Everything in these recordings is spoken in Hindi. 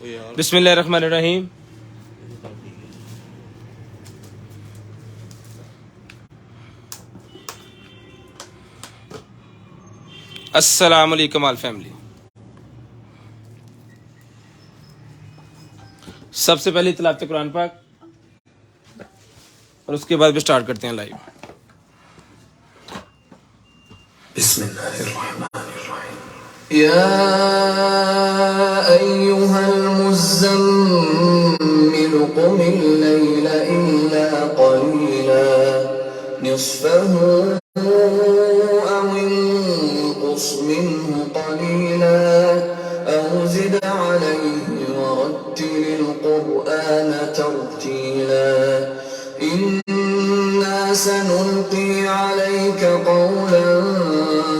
बिस्मिल्लाहिर्रहमानिर्रहीम। अस्सलाम वालेकुम आल फैमिली। सबसे पहले तिलावत कुरान पाक और उसके बाद भी स्टार्ट करते हैं लाइव। बिस्मिल्लाहिर्रहमानिर्रहीम। या अय्युहल मुज़्ज़म्मिल क़ुमिल लैला इल्ला क़लीला निस्फ़हु औ इंक़ुस मिन्हु क़लीला औ ज़िद अलैहि वरत्तिलिल क़ुरआन तर्तीला। इन्ना सनुल्क़ी अलैका क़ौलन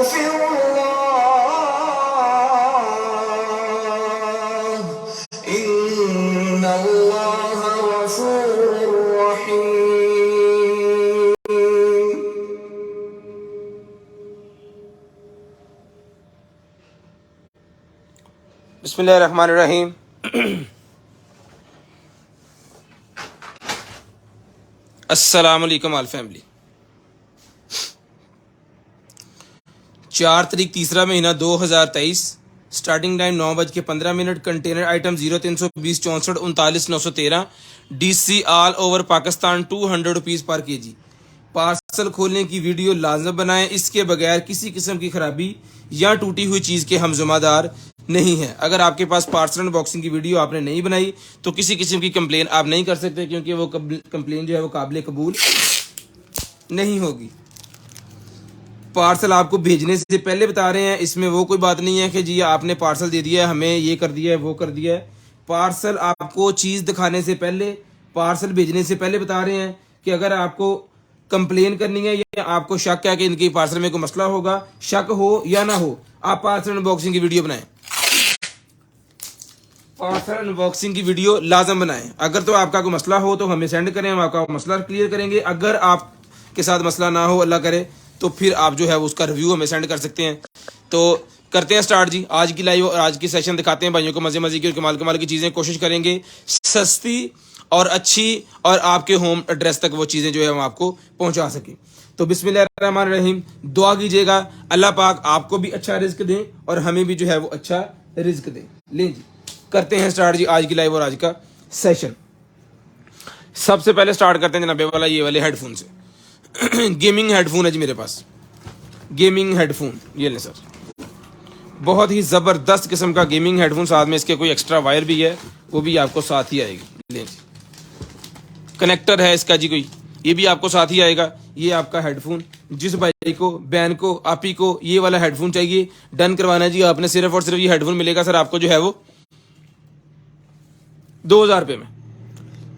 इन्नल्लाह गफूरुर रहीम। बिस्मिल्लाहिर्रहमानिर्रहीम। अस्सलाम वालेकुम आल फैमिली। 4 तारीख तीसरा महीना 2023, starting time 9:15। Container item 0320 64 39 913। DC all over Pakistan 200 rupees पर केजी। पार्सल खोलने की वीडियो लाजम बनाएं, इसके बगैर किसी किस्म की खराबी या टूटी हुई चीज़ के हम जिम्मेदार नहीं है। अगर आपके पास पार्सल अनबॉक्सिंग की वीडियो आपने नहीं बनाई तो किसी किस्म की कंप्लेन आप नहीं कर सकते, क्योंकि वो कंप्लेन जो है वो काबिल कबूल नहीं होगी। पार्सल आपको भेजने से पहले बता रहे हैं, इसमें वो कोई बात नहीं है कि जी आपने पार्सल दे दिया है, हमें ये कर दिया है वो कर दिया है। पार्सल आपको चीज़ दिखाने से पहले, पार्सल भेजने से पहले बता रहे हैं कि अगर आपको कंप्लेन करनी है या आपको शक है कि इनकी पार्सल में कोई मसला होगा, शक हो या ना हो, आप पार्सल अनबॉक्सिंग की वीडियो बनाएं। पार्सल अनबॉक्सिंग की वीडियो लाजम बनाएं। अगर तो आपका कोई मसला हो तो हमें सेंड करें, हम आपका मसला क्लियर करेंगे। अगर आपके साथ मसला ना हो, अल्लाह करे, तो फिर आप जो है उसका रिव्यू हमें सेंड कर सकते हैं। तो करते हैं स्टार्ट जी आज की लाइव और आज की सेशन। दिखाते हैं भाइयों को मजे मजे की और कमाल कमाल की चीज़ें। कोशिश करेंगे सस्ती और अच्छी और आपके होम एड्रेस तक वो चीज़ें जो है हम आपको पहुंचा सकें। तो बिस्मिल्लाहिर्रहमानिर्रहीम, दुआ कीजिएगा अल्लाह पाक आपको भी अच्छा रिज्क दें और हमें भी जो है वो अच्छा रिज्क दें। लें जी, करते हैं स्टार्ट जी आज की लाइव और आज का सेशन। सबसे पहले स्टार्ट करते हैं जनाबे वाला ये वाले हेडफोन से। गेमिंग हेडफोन है जी मेरे पास, गेमिंग हेडफोन। ये ले सर, बहुत ही ज़बरदस्त किस्म का गेमिंग हेडफोन। साथ में इसके कोई एक्स्ट्रा वायर भी है, वो भी आपको साथ ही आएगी। ले, कनेक्टर है इसका जी कोई, ये भी आपको साथ ही आएगा। ये आपका हेडफोन, जिस भाई को, बहन को, आपी को ये वाला हेडफोन चाहिए, डन करवाना जी आपने। सिर्फ और सिर्फ ये हेडफोन मिलेगा सर आपको जो है वो 2000 रुपये में।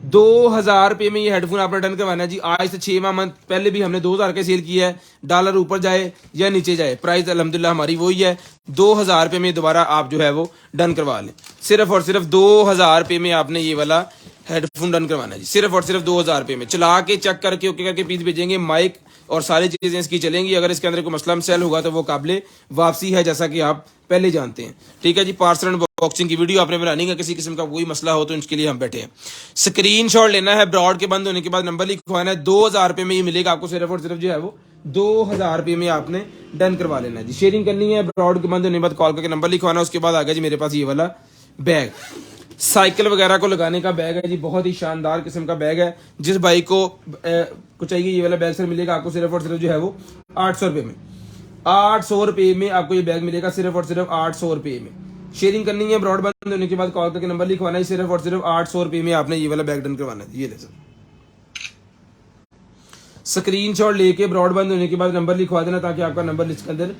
2000 रुपये में ये हेडफोन आपने डन करवाना है जी। आज से 6 माह पहले भी हमने 2000 के सेल किया है। डॉलर ऊपर जाए या नीचे जाए, प्राइस अल्हम्दुलिल्लाह हमारी वही है। 2000 रुपये में दोबारा आप जो है वो डन करवा लें। सिर्फ और सिर्फ 2000 रुपये में आपने ये वाला हेडफोन डन करवाना है जी। सिर्फ और सिर्फ 2000 रुपये में। चला के चेक करके ओके करके पीस भेजेंगे। माइक और सारी चीज़ें इसकी चलेंगी। अगर इसके अंदर कोई मसला सेल होगा तो वो काबिले वापसी है, जैसा कि आप पहले जानते हैं। ठीक है जी, पार्सल अनबॉक्सिंग की वीडियो आपने बनानी है, किसी किस्म का कोई मसला हो तो इसके लिए हम बैठे हैं। स्क्रीनशॉट लेना है, ब्रॉड के बंद होने के बाद नंबर लिखवाना है। 2000 रुपये में ये मिलेगा आपको। सिर्फ और सिर्फ जो है वो 2000 रुपये में आपने डन करवा लेना है जी। शेयरिंग करनी है, ब्रॉड के बंद होने के बाद कॉल करके नंबर लिखवाना है। उसके बाद आ गया जी मेरे पास ये वाला बैग, साइकिल वगैरह को लगाने का बैग है जी। बहुत ही शानदार किस्म का बैग है। जिस भाई को चाहिए ये वाला बैग सर मिलेगा आपको सिर्फ और सिर्फ जो है वो 800 रुपये में। 800 रुपये में आपको ये बैग मिलेगा, सिर्फ और सिर्फ 800 रुपये में। शेयरिंग करनी है, ब्रॉड बंद होने के बाद कॉल करके नंबर लिखवाना है। सिर्फ और सिर्फ 800 रुपये में आपने ये वाला बैग डन करवाना है। ये ले सर, स्क्रीनशॉट लेके ब्रॉड बंद होने के बाद नंबर लिखवा देना ताकि आपका नंबर लिस्ट के अंदर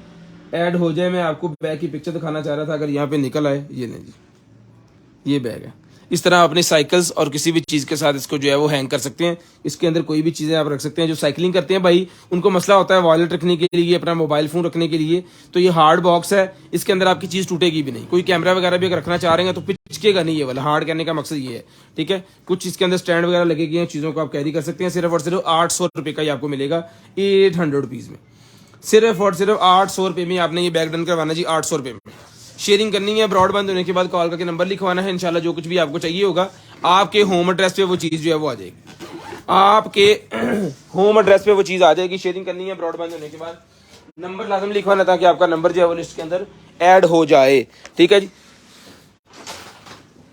ऐड हो जाए। मैं आपको बैग की पिक्चर दिखाना चाह रहा था, अगर यहाँ पे निकल आए। ये नहीं जी, ये बैग है। इस तरह अपने साइकिल्स और किसी भी चीज़ के साथ इसको जो है वो हैंग कर सकते हैं। इसके अंदर कोई भी चीज़ें आप रख सकते हैं। जो साइकिलिंग करते हैं भाई, उनको मसला होता है वॉलेट रखने के लिए, अपना मोबाइल फ़ोन रखने के लिए, तो ये हार्ड बॉक्स है। इसके अंदर आपकी चीज़ टूटेगी भी नहीं। कोई कैमरा वगैरह भी अगर रखना चाह रहे हैं तो पिचकेगा नहीं। ये वाला हार्ड करने का मकसद ये है। ठीक है, कुछ इसके अंदर स्टैंड वगैरह लगेगी हैं, चीज़ों को आप कैरी कर सकते हैं। सिर्फ और सिर्फ 800 रुपये का ये आपको मिलेगा 800 रुपीज़ में। सिर्फ और सिर्फ 800 रुपये में आपने ये बैग डन करवाना जी, 800 रुपये में। शेयरिंग करनी है, ब्रॉड बंद होने के बाद कॉल करके नंबर लिखवाना है। इंशाल्लाह जो कुछ भी आपको चाहिए होगा आपके होम एड्रेस पे वो चीज़ जो है वो आ जाएगी। आपके होम एड्रेस पे वो चीज़ आ जाएगी। शेयरिंग करनी है, ब्रॉड बंद होने के बाद नंबर लाजम लिखवाना ताकि आपका नंबर जो है वो लिस्ट के अंदर ऐड हो जाए। ठीक है जी,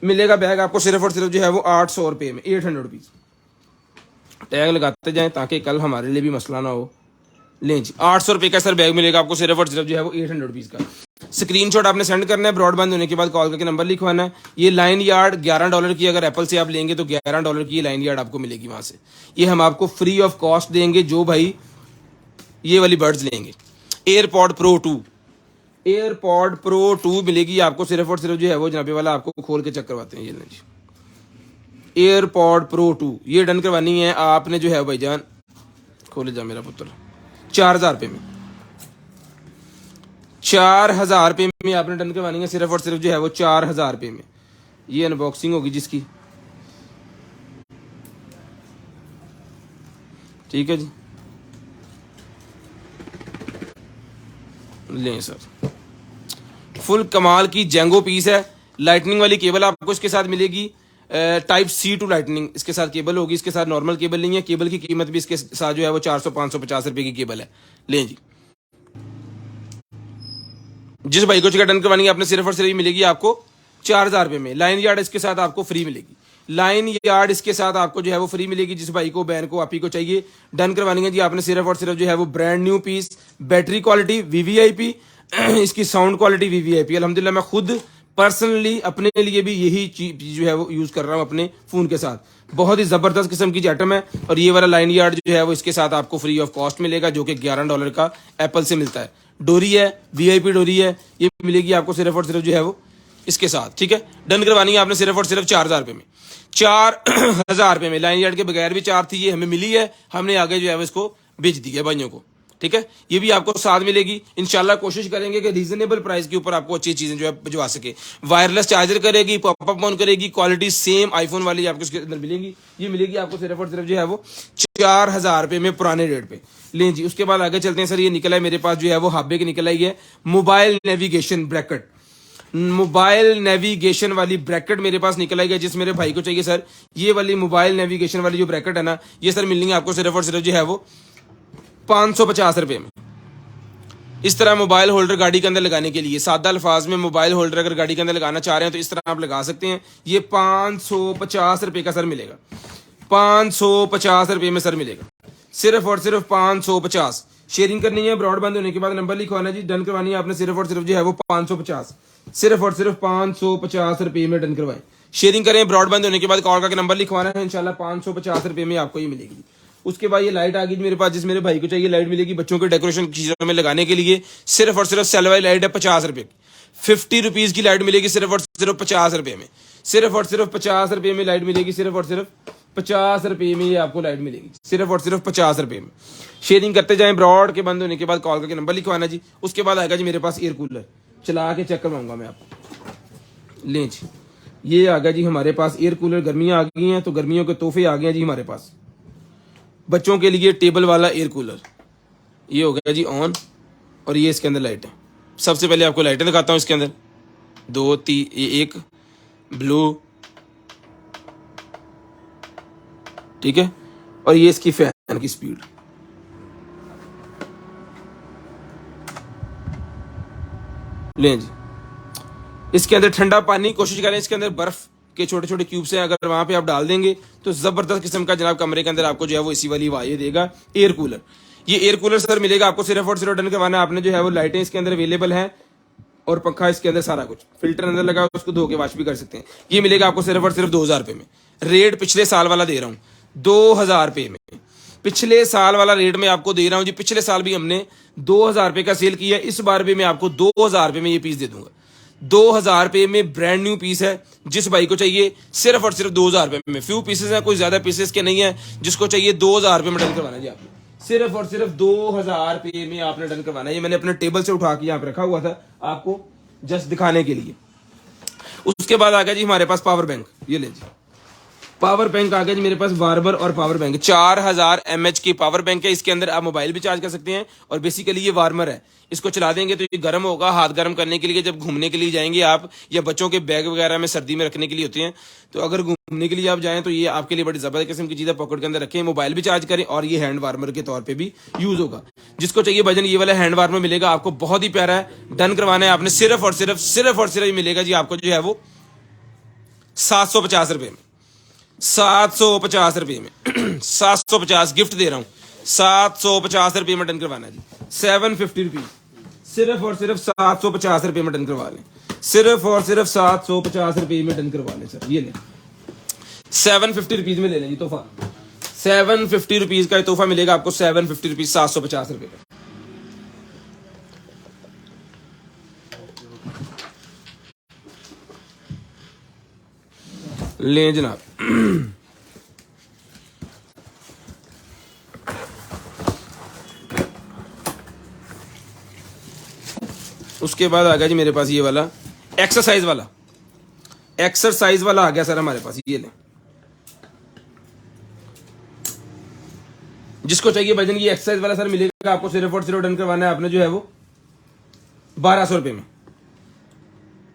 मिलेगा बैग आपको सिर्फ और सिर्फ जो है वो 800 रुपये में, 800 रुपीज़। टैग लगाते जाएं ताकि कल हमारे लिए भी मसला ना हो। लें जी, 800 रुपये का सर बैग मिलेगा आपको सिर्फ और सिर्फ जो है वो 800 रुपीज़ का। स्क्रीनशॉट आपने सेंड करना है, ब्रॉड बंद होने के बाद कॉल करके नंबर लिखवाना है। ये लाइन यार्ड $11 की, अगर एप्पल से आप लेंगे तो $11 की लाइन यार्ड आपको मिलेगी वहाँ से। ये हम आपको फ्री ऑफ कॉस्ट देंगे जो भाई ये वाली बर्ड्स लेंगे। एयरपॉड प्रो 2, एयरपॉड प्रो 2 मिलेगी आपको सिर्फ और सिर्फ जो है वो जनाबे वाला आपको खोल के चेक करवाते हैं। ये जी एयरपॉड प्रो 2 ये डन करवानी है आपने जो है भाईजान। खोले जा मेरा पुत्र, 4000 रुपये में। 4,000 रुपये में आपने डन करवानी है, सिर्फ और सिर्फ जो है वो 4,000 रुपये में। ये अनबॉक्सिंग होगी जिसकी, ठीक है जी। लें सर, फुल कमाल की जेंगो पीस है। लाइटनिंग वाली केबल आपको इसके साथ मिलेगी, टाइप सी टू लाइटनिंग इसके साथ केबल होगी, इसके साथ नॉर्मल केबल नहीं है। केबल की कीमत भी इसके साथ जो है वो 400-550 रुपए की केबल है। लें जी, जिस भाई को डन करवानी है आपने सिर्फ और सिर्फ मिलेगी आपको 4,000 रुपये में। लाइन यार्ड इसके साथ आपको फ्री मिलेगी, लाइन यार्ड इसके साथ आपको जो है वो फ्री मिलेगी। जिस भाई को, बहन को, आप ही को चाहिए डन करवानी है जी आपने सिर्फ और सिर्फ जो है वो brand new piece, battery quality VVIP, इसकी साउंड क्वालिटी वीवीआईपी। अल्हम्दुलिल्लाह मैं खुद पर्सनली अपने लिए भी यही चीज जो है वो यूज कर रहा हूँ अपने फोन के साथ। बहुत ही जबरदस्त किस्म की आइटम है। और ये वाला लाइन यार्ड जो है वो इसके साथ आपको फ्री ऑफ कॉस्ट मिलेगा, जो कि $11 का एप्पल से मिलता है। डोरी है, वीआईपी डोरी है, ये मिलेगी आपको सिर्फ और सिर्फ जो है वो इसके साथ, ठीक है। डन करवानी है आपने सिर्फ और सिर्फ 4,000 रुपये में। 4,000 रुपये में लाइन यार्ड के बगैर भी 4 थी, ये हमें मिली है, हमने आगे जो है वो इसको बेच दी है भाइयों को, ठीक है। ये भी आपको साथ मिलेगी। इंशाल्लाह कोशिश करेंगे कि रीजनेबल प्राइस के ऊपर आपको अच्छी चीजें जो है भिजवा सके। वायरलेस चार्जर करेगी, पॉपअप ऑन करेगी, क्वालिटी सेम आईफोन वाली आपको इसके अंदर मिलेगी। ये मिलेगी आपको सिर्फ और सिर्फ जो है वो 4,000 रुपये में पुराने रेट पे। लें जी, उसके बाद आगे चलते हैं। सर ये निकला है मेरे पास जो है वो हाबे की निकल आई है mobile navigation bracket. Mobile navigation वाली ब्रैकेट मेरे पास निकल आई है, जिस मेरे भाई को चाहिए सर ये वाली मोबाइल नेविगेशन वाली जो ब्रैकेट है ना, ये सर मिलनी है आपको सिर्फ और सिर्फ जो है वो 550 रुपये में। इस तरह मोबाइल होल्डर गाड़ी के अंदर लगाने के लिए, सादा अल्फाज में मोबाइल होल्डर अगर गाड़ी के अंदर लगाना चाह रहे हैं तो इस तरह आप लगा सकते हैं। ये 550 रुपये का सर मिलेगा, 550 रुपये में सर मिलेगा, सिर्फ और सिर्फ 550। शेयरिंग करनी है, ब्रॉडबैंड होने के बाद नंबर लिखवाना जी, डन करवानी है आपने सिर्फ और सिर्फ जो है वो 550, सिर्फ और सिर्फ 550 रुपये में डन करवाएं। शेयरिंग करें, ब्रॉडबैंड होने के बाद कॉल का नंबर लिखवाना है, इंशाल्लाह 550 रुपये में आपको ये मिलेगी। उसके बाद ये लाइट आ गई मेरे पास, जिस मेरे भाई को चाहिए लाइट मिलेगी बच्चों के डेकोरेशन चीजों में लगाने के लिए। सिर्फ और सिर्फ सेलवाई लाइट है 50 रुपये की, 50 रुपीज की लाइट मिलेगी सिर्फ और सिर्फ 50 रुपये में। सिर्फ और सिर्फ 50 रुपये में लाइट मिलेगी, सिर्फ और सिर्फ 50 रुपये में ये आपको लाइट मिलेगी, सिर्फ और सिर्फ 50 रुपये में। शेयरिंग करते जाएं, ब्रॉड के बंद होने के बाद कॉल करके नंबर लिखवाना जी। उसके बाद आएगा जी मेरे पास एयर कूलर, चला के चेक करवाऊंगा मैं आपको। लें जी, ये आ गया जी हमारे पास एयर कूलर। गर्मियां आ गई हैं तो गर्मियों के तोहफे आ गए हैं जी हमारे पास। बच्चों के लिए टेबल वाला एयर कूलर, ये हो गया जी ऑन, और ये इसके अंदर लाइट है। सबसे पहले आपको लाइटें दिखाता हूँ इसके अंदर, 2 3, एक ब्लू, ठीक है, और ये इसकी फैन की स्पीड। लें जी, इसके अंदर ठंडा पानी, कोशिश करें इसके अंदर बर्फ के छोटे छोटे क्यूब्स हैं, अगर वहां पे आप डाल देंगे तो जबरदस्त किस्म का जनाब कमरे के अंदर आपको जो है वो इसी वाली हवा ये देगा एयर कूलर। ये एयर कूलर सर मिलेगा आपको सिर्फ और सिर्फ डन करवाना है आपने जो है वो, लाइटें इसके अंदर अवेलेबल हैं और पंखा इसके अंदर सारा कुछ, फिल्टर अंदर लगा उसको धो के वॉश भी कर सकते हैं। ये मिलेगा आपको सिर्फ और सिर्फ 2,000 रुपये में। रेट पिछले साल वाला दे रहा हूँ 2,000 रुपये में, पिछले साल वाला रेट में आपको दे रहा हूँ जी। पिछले साल भी हमने 2,000 रुपये का सेल किया, इस बार भी मैं आपको 2,000 रुपये में ये पीस दे दूंगा। 2,000 रुपये में ब्रांड न्यू पीस है, जिस भाई को चाहिए सिर्फ और सिर्फ 2,000 रुपये में। फ्यू पीसेस हैं, कोई ज्यादा पीसेस के नहीं है, जिसको चाहिए 2,000 रुपये में डन करवाना जी आपने, सिर्फ और सिर्फ 2,000 रुपये में आपने डन करवाना है। ये मैंने अपने टेबल से उठा के यहाँ पे रखा हुआ था आपको जस्ट दिखाने के लिए। उसके बाद आ गया जी हमारे पास पावर बैंक, ये ले जी पावर बैंक आ गया जी मेरे पास, वार्बर और पावर बैंक 4000 mAh की पावर बैंक है। इसके अंदर आप मोबाइल भी चार्ज कर सकते हैं और बेसिकली ये वार्मर है, इसको चला देंगे तो ये गर्म होगा, हाथ गर्म करने के लिए जब घूमने के लिए जाएंगे आप, या बच्चों के बैग वगैरह में सर्दी में रखने के लिए होते हैं, तो अगर घूमने के लिए आप जाएं तो ये आपके लिए बड़ी जबरदस्त किस्म की चीज़ है। पॉकेट के अंदर रखें, मोबाइल भी चार्ज करें और ये हैंड वार्मर के तौर पर भी यूज होगा। जिसको चाहिए भजन ये वाला हैंड वार्मर मिलेगा आपको, बहुत ही प्यारा है। डन करवाना है आपने सिर्फ और सिर्फ मिलेगा जी आपको जो है वो 750 रुपये में, 750 रुपये में 750 गिफ्ट दे रहा हूं, 750 रुपये में डन करवाना जी। 750 रुपीज, सिर्फ और सिर्फ 750 रुपये में डन करवा लें, सिर्फ और सिर्फ 750 रुपये में डन करवा लें सर। ये लें 750 रुपीज में ले लें जी तोहफा, 750 रुपीज का तोहफा मिलेगा आपको, 750 रुपीज, 750 रुपये का। ले जनाब, उसके बाद आ गया जी मेरे पास ये वाला एक्सरसाइज वाला, एक्सरसाइज वाला आ गया सर हमारे पास। ये लें, जिसको चाहिए वजन की एक्सरसाइज वाला सर मिलेगा आपको सिर्फ और सिर्फ डन करवाना है आपने जो है वो 1200 रुपए में।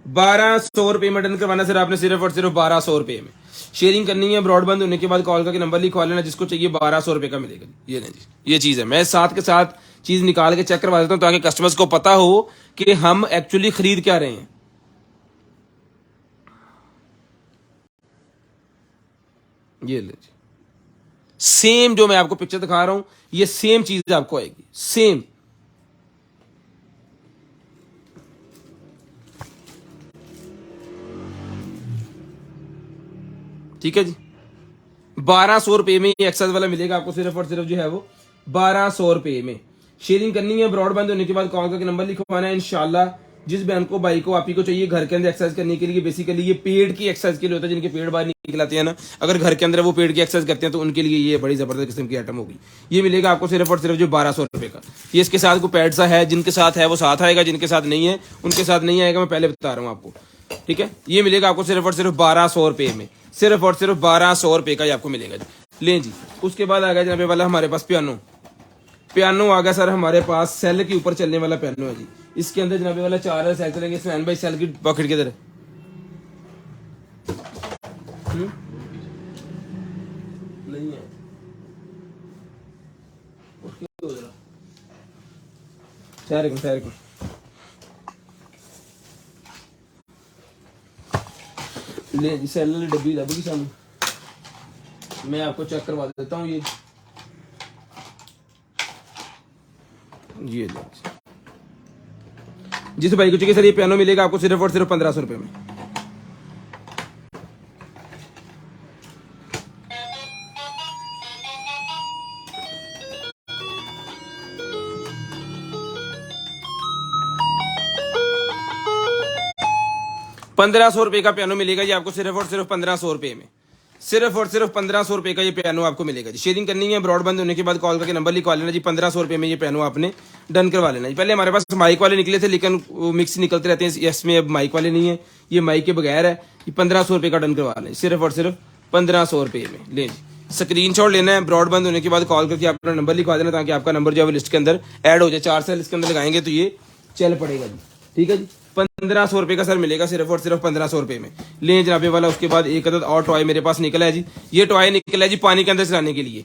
1200 रुपए में डन करवाना सर आपने सिर्फ और सिर्फ 1200 रुपए में। शेयरिंग करनी है, ब्रॉडबैंड होने के बाद कॉल करके नंबर लिखवा लेना, जिसको चाहिए 1200 रुपए का मिलेगा। ये नहीं जी, ये चीज है। मैं साथ के साथ चीज निकाल के चेक करवा देता हूं ताकि कस्टमर्स को पता हो कि हम एक्चुअली खरीद क्या रहे हैं। ये ले जी, सेम जो मैं आपको पिक्चर दिखा रहा हूं ये सेम चीज आपको आएगी, सेम। ठीक है जी, 1200 रुपए में एक्सरसाइज वाला मिलेगा आपको सिर्फ और सिर्फ जो है वो 1200 रुपए में। शेयरिंग करनी है, ब्रॉडबैंड होने के बाद कॉल करके नंबर लिखवाना है। इंशाल्लाह जिस बहन को भाई को आप ही को चाहिए घर के अंदर एक्सरसाइज करने के लिए, बेसिकली ये पेड़ की एक्सरसाइज के लिए होता है, जिनके पेड़ बाहर निकल आते हैं ना, अगर घर के अंदर वो पेड़ की एक्सरसाइज करते हैं तो उनके लिए ये बड़ी जबरदस्त किस्म की आइटम होगी। ये मिलेगा आपको सिर्फ और सिर्फ जो 1200 रुपए का। ये इसके साथ को पैड सा है, जिनके साथ है वो साथ आएगा, जिनके साथ नहीं है उनके साथ नहीं आएगा, मैं पहले बता रहा हूँ आपको। ठीक है, ये मिलेगा आपको सिर्फ और सिर्फ 1200 रुपए में, सिर्फ और सिर्फ 1200 रुपए का ये आपको मिलेगा जी। लें जी, उसके बाद आ गया जनाबे वाला हमारे पास पियानो। पियानो आ गया सर हमारे पास, सेल के ऊपर चलने वाला पियानो है जी। इसके अंदर जनाबे वाला 4 सेल चलेंगे। इसमें एन बाई सेल की पॉकेट किधर है? नहीं है, ठहर को ले जी, सेल वाली डब्बी दबेगी सामने, मैं आपको चेक करवा देता हूँ। ये जिस भाई को चाहिए सर ये पियानो मिलेगा आपको सिर्फ और सिर्फ 1500 रुपए में। ₹1500 का पियानो मिलेगा जी आपको सिर्फ और सिर्फ 1500 रुपए में, सिर्फ और सिर्फ 1500 रुपए का ये पियानो आपको मिलेगा जी। शेयरिंग करनी है, ब्रॉडबैंड होने के बाद कॉल करके नंबर लिखवा लेना जी। 1500 रुपए में ये पियानो आपने डन करवा लेना जी। पहले हमारे पास माइक वाले निकले थे लेकिन मिक्स निकलते रहते हैं, इसमें अब माइक वाले नहीं है, ये माइक के बगैर है। ये 1500 रुपए का डन करवा लें सिर्फ और सिर्फ 1500 रुपए में। ले जी, स्क्रीनशॉट लेना है, ब्रॉडबैंड होने के बाद कॉल करके अपना नंबर लिखवा देना ताकि आपका नंबर जो है लिस्ट के अंदर ऐड हो जाए। 4 सेल इसके अंदर लगाएंगे तो ये चल पड़ेगा जी। ठीक है जी, 1500 रुपए का सर मिलेगा सिर्फ और सिर्फ 1500 रुपए में। लें जनाबे वाला। उसके बाद एक अदद और टॉय मेरे पास निकला है जी। ये टॉय निकला है जी पानी के अंदर चलाने के लिए,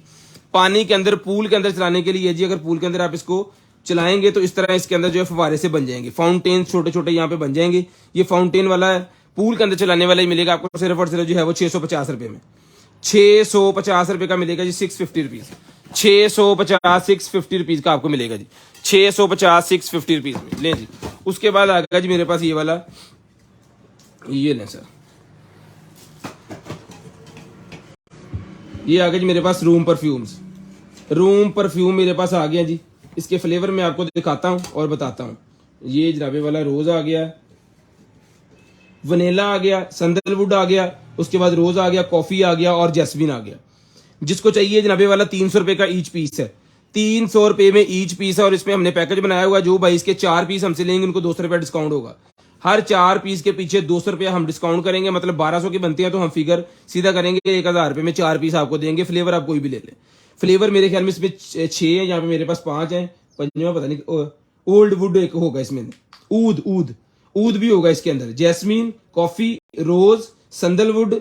पानी के अंदर पूल के अंदर चलाने के लिए जी। अगर पूल के अंदर आप इसको चलाएंगे तो इस तरह इसके अंदर जो है फवारे से बन जाएंगे, फाउंटेन छोटे छोटे यहाँ पे बन जाएंगे। ये फाउंटेन वाला है, पूल के अंदर चलाने वाला ही मिलेगा आपको सिर्फ और सिर्फ जो है वो 650 रुपए में। 650 रुपए का मिलेगा जी, 650 रुपीज। 650 650 रुपीज का आपको मिलेगा जी, 650 650 रुपीज में। लें जी, उसके बाद आ गया जी मेरे पास ये वाला, ये लें सर, ये आ गया जी मेरे पास रूम परफ्यूम्स। रूम परफ्यूम मेरे पास आ गया जी। इसके फ्लेवर मैं आपको दिखाता हूं और बताता हूं। ये जनाबे वाला रोज आ गया, वनीला आ गया, सैंडलवुड आ गया, उसके बाद रोज आ गया, कॉफी आ गया और जैस्मिन आ गया। जिसको चाहिए जनाबे वाला 300 रुपए का ईच पीस है, 300 रुपए में ईच पीस है। और इसमें हमने पैकेज बनाया हुआ, जो भाई इसके 4 पीस हमसे लेंगे उनको 200 रुपया डिस्काउंट होगा। हर 4 पीस के पीछे 200 रुपया हम डिस्काउंट करेंगे, मतलब 1200 की बनती है तो हम फिगर सीधा करेंगे 1000 रुपए में 4 पीस आपको देंगे। फ्लेवर आप कोई भी ले लें। फ्लेवर मेरे ख्याल में इसमें 6 है, यहाँ पे मेरे पास 5 है, पंजवा पता नहीं, ओल्ड वुड एक होगा इसमें, ऊद भी होगा इसके अंदर, जैस्मीन, कॉफी, रोज, सैंडलवुड,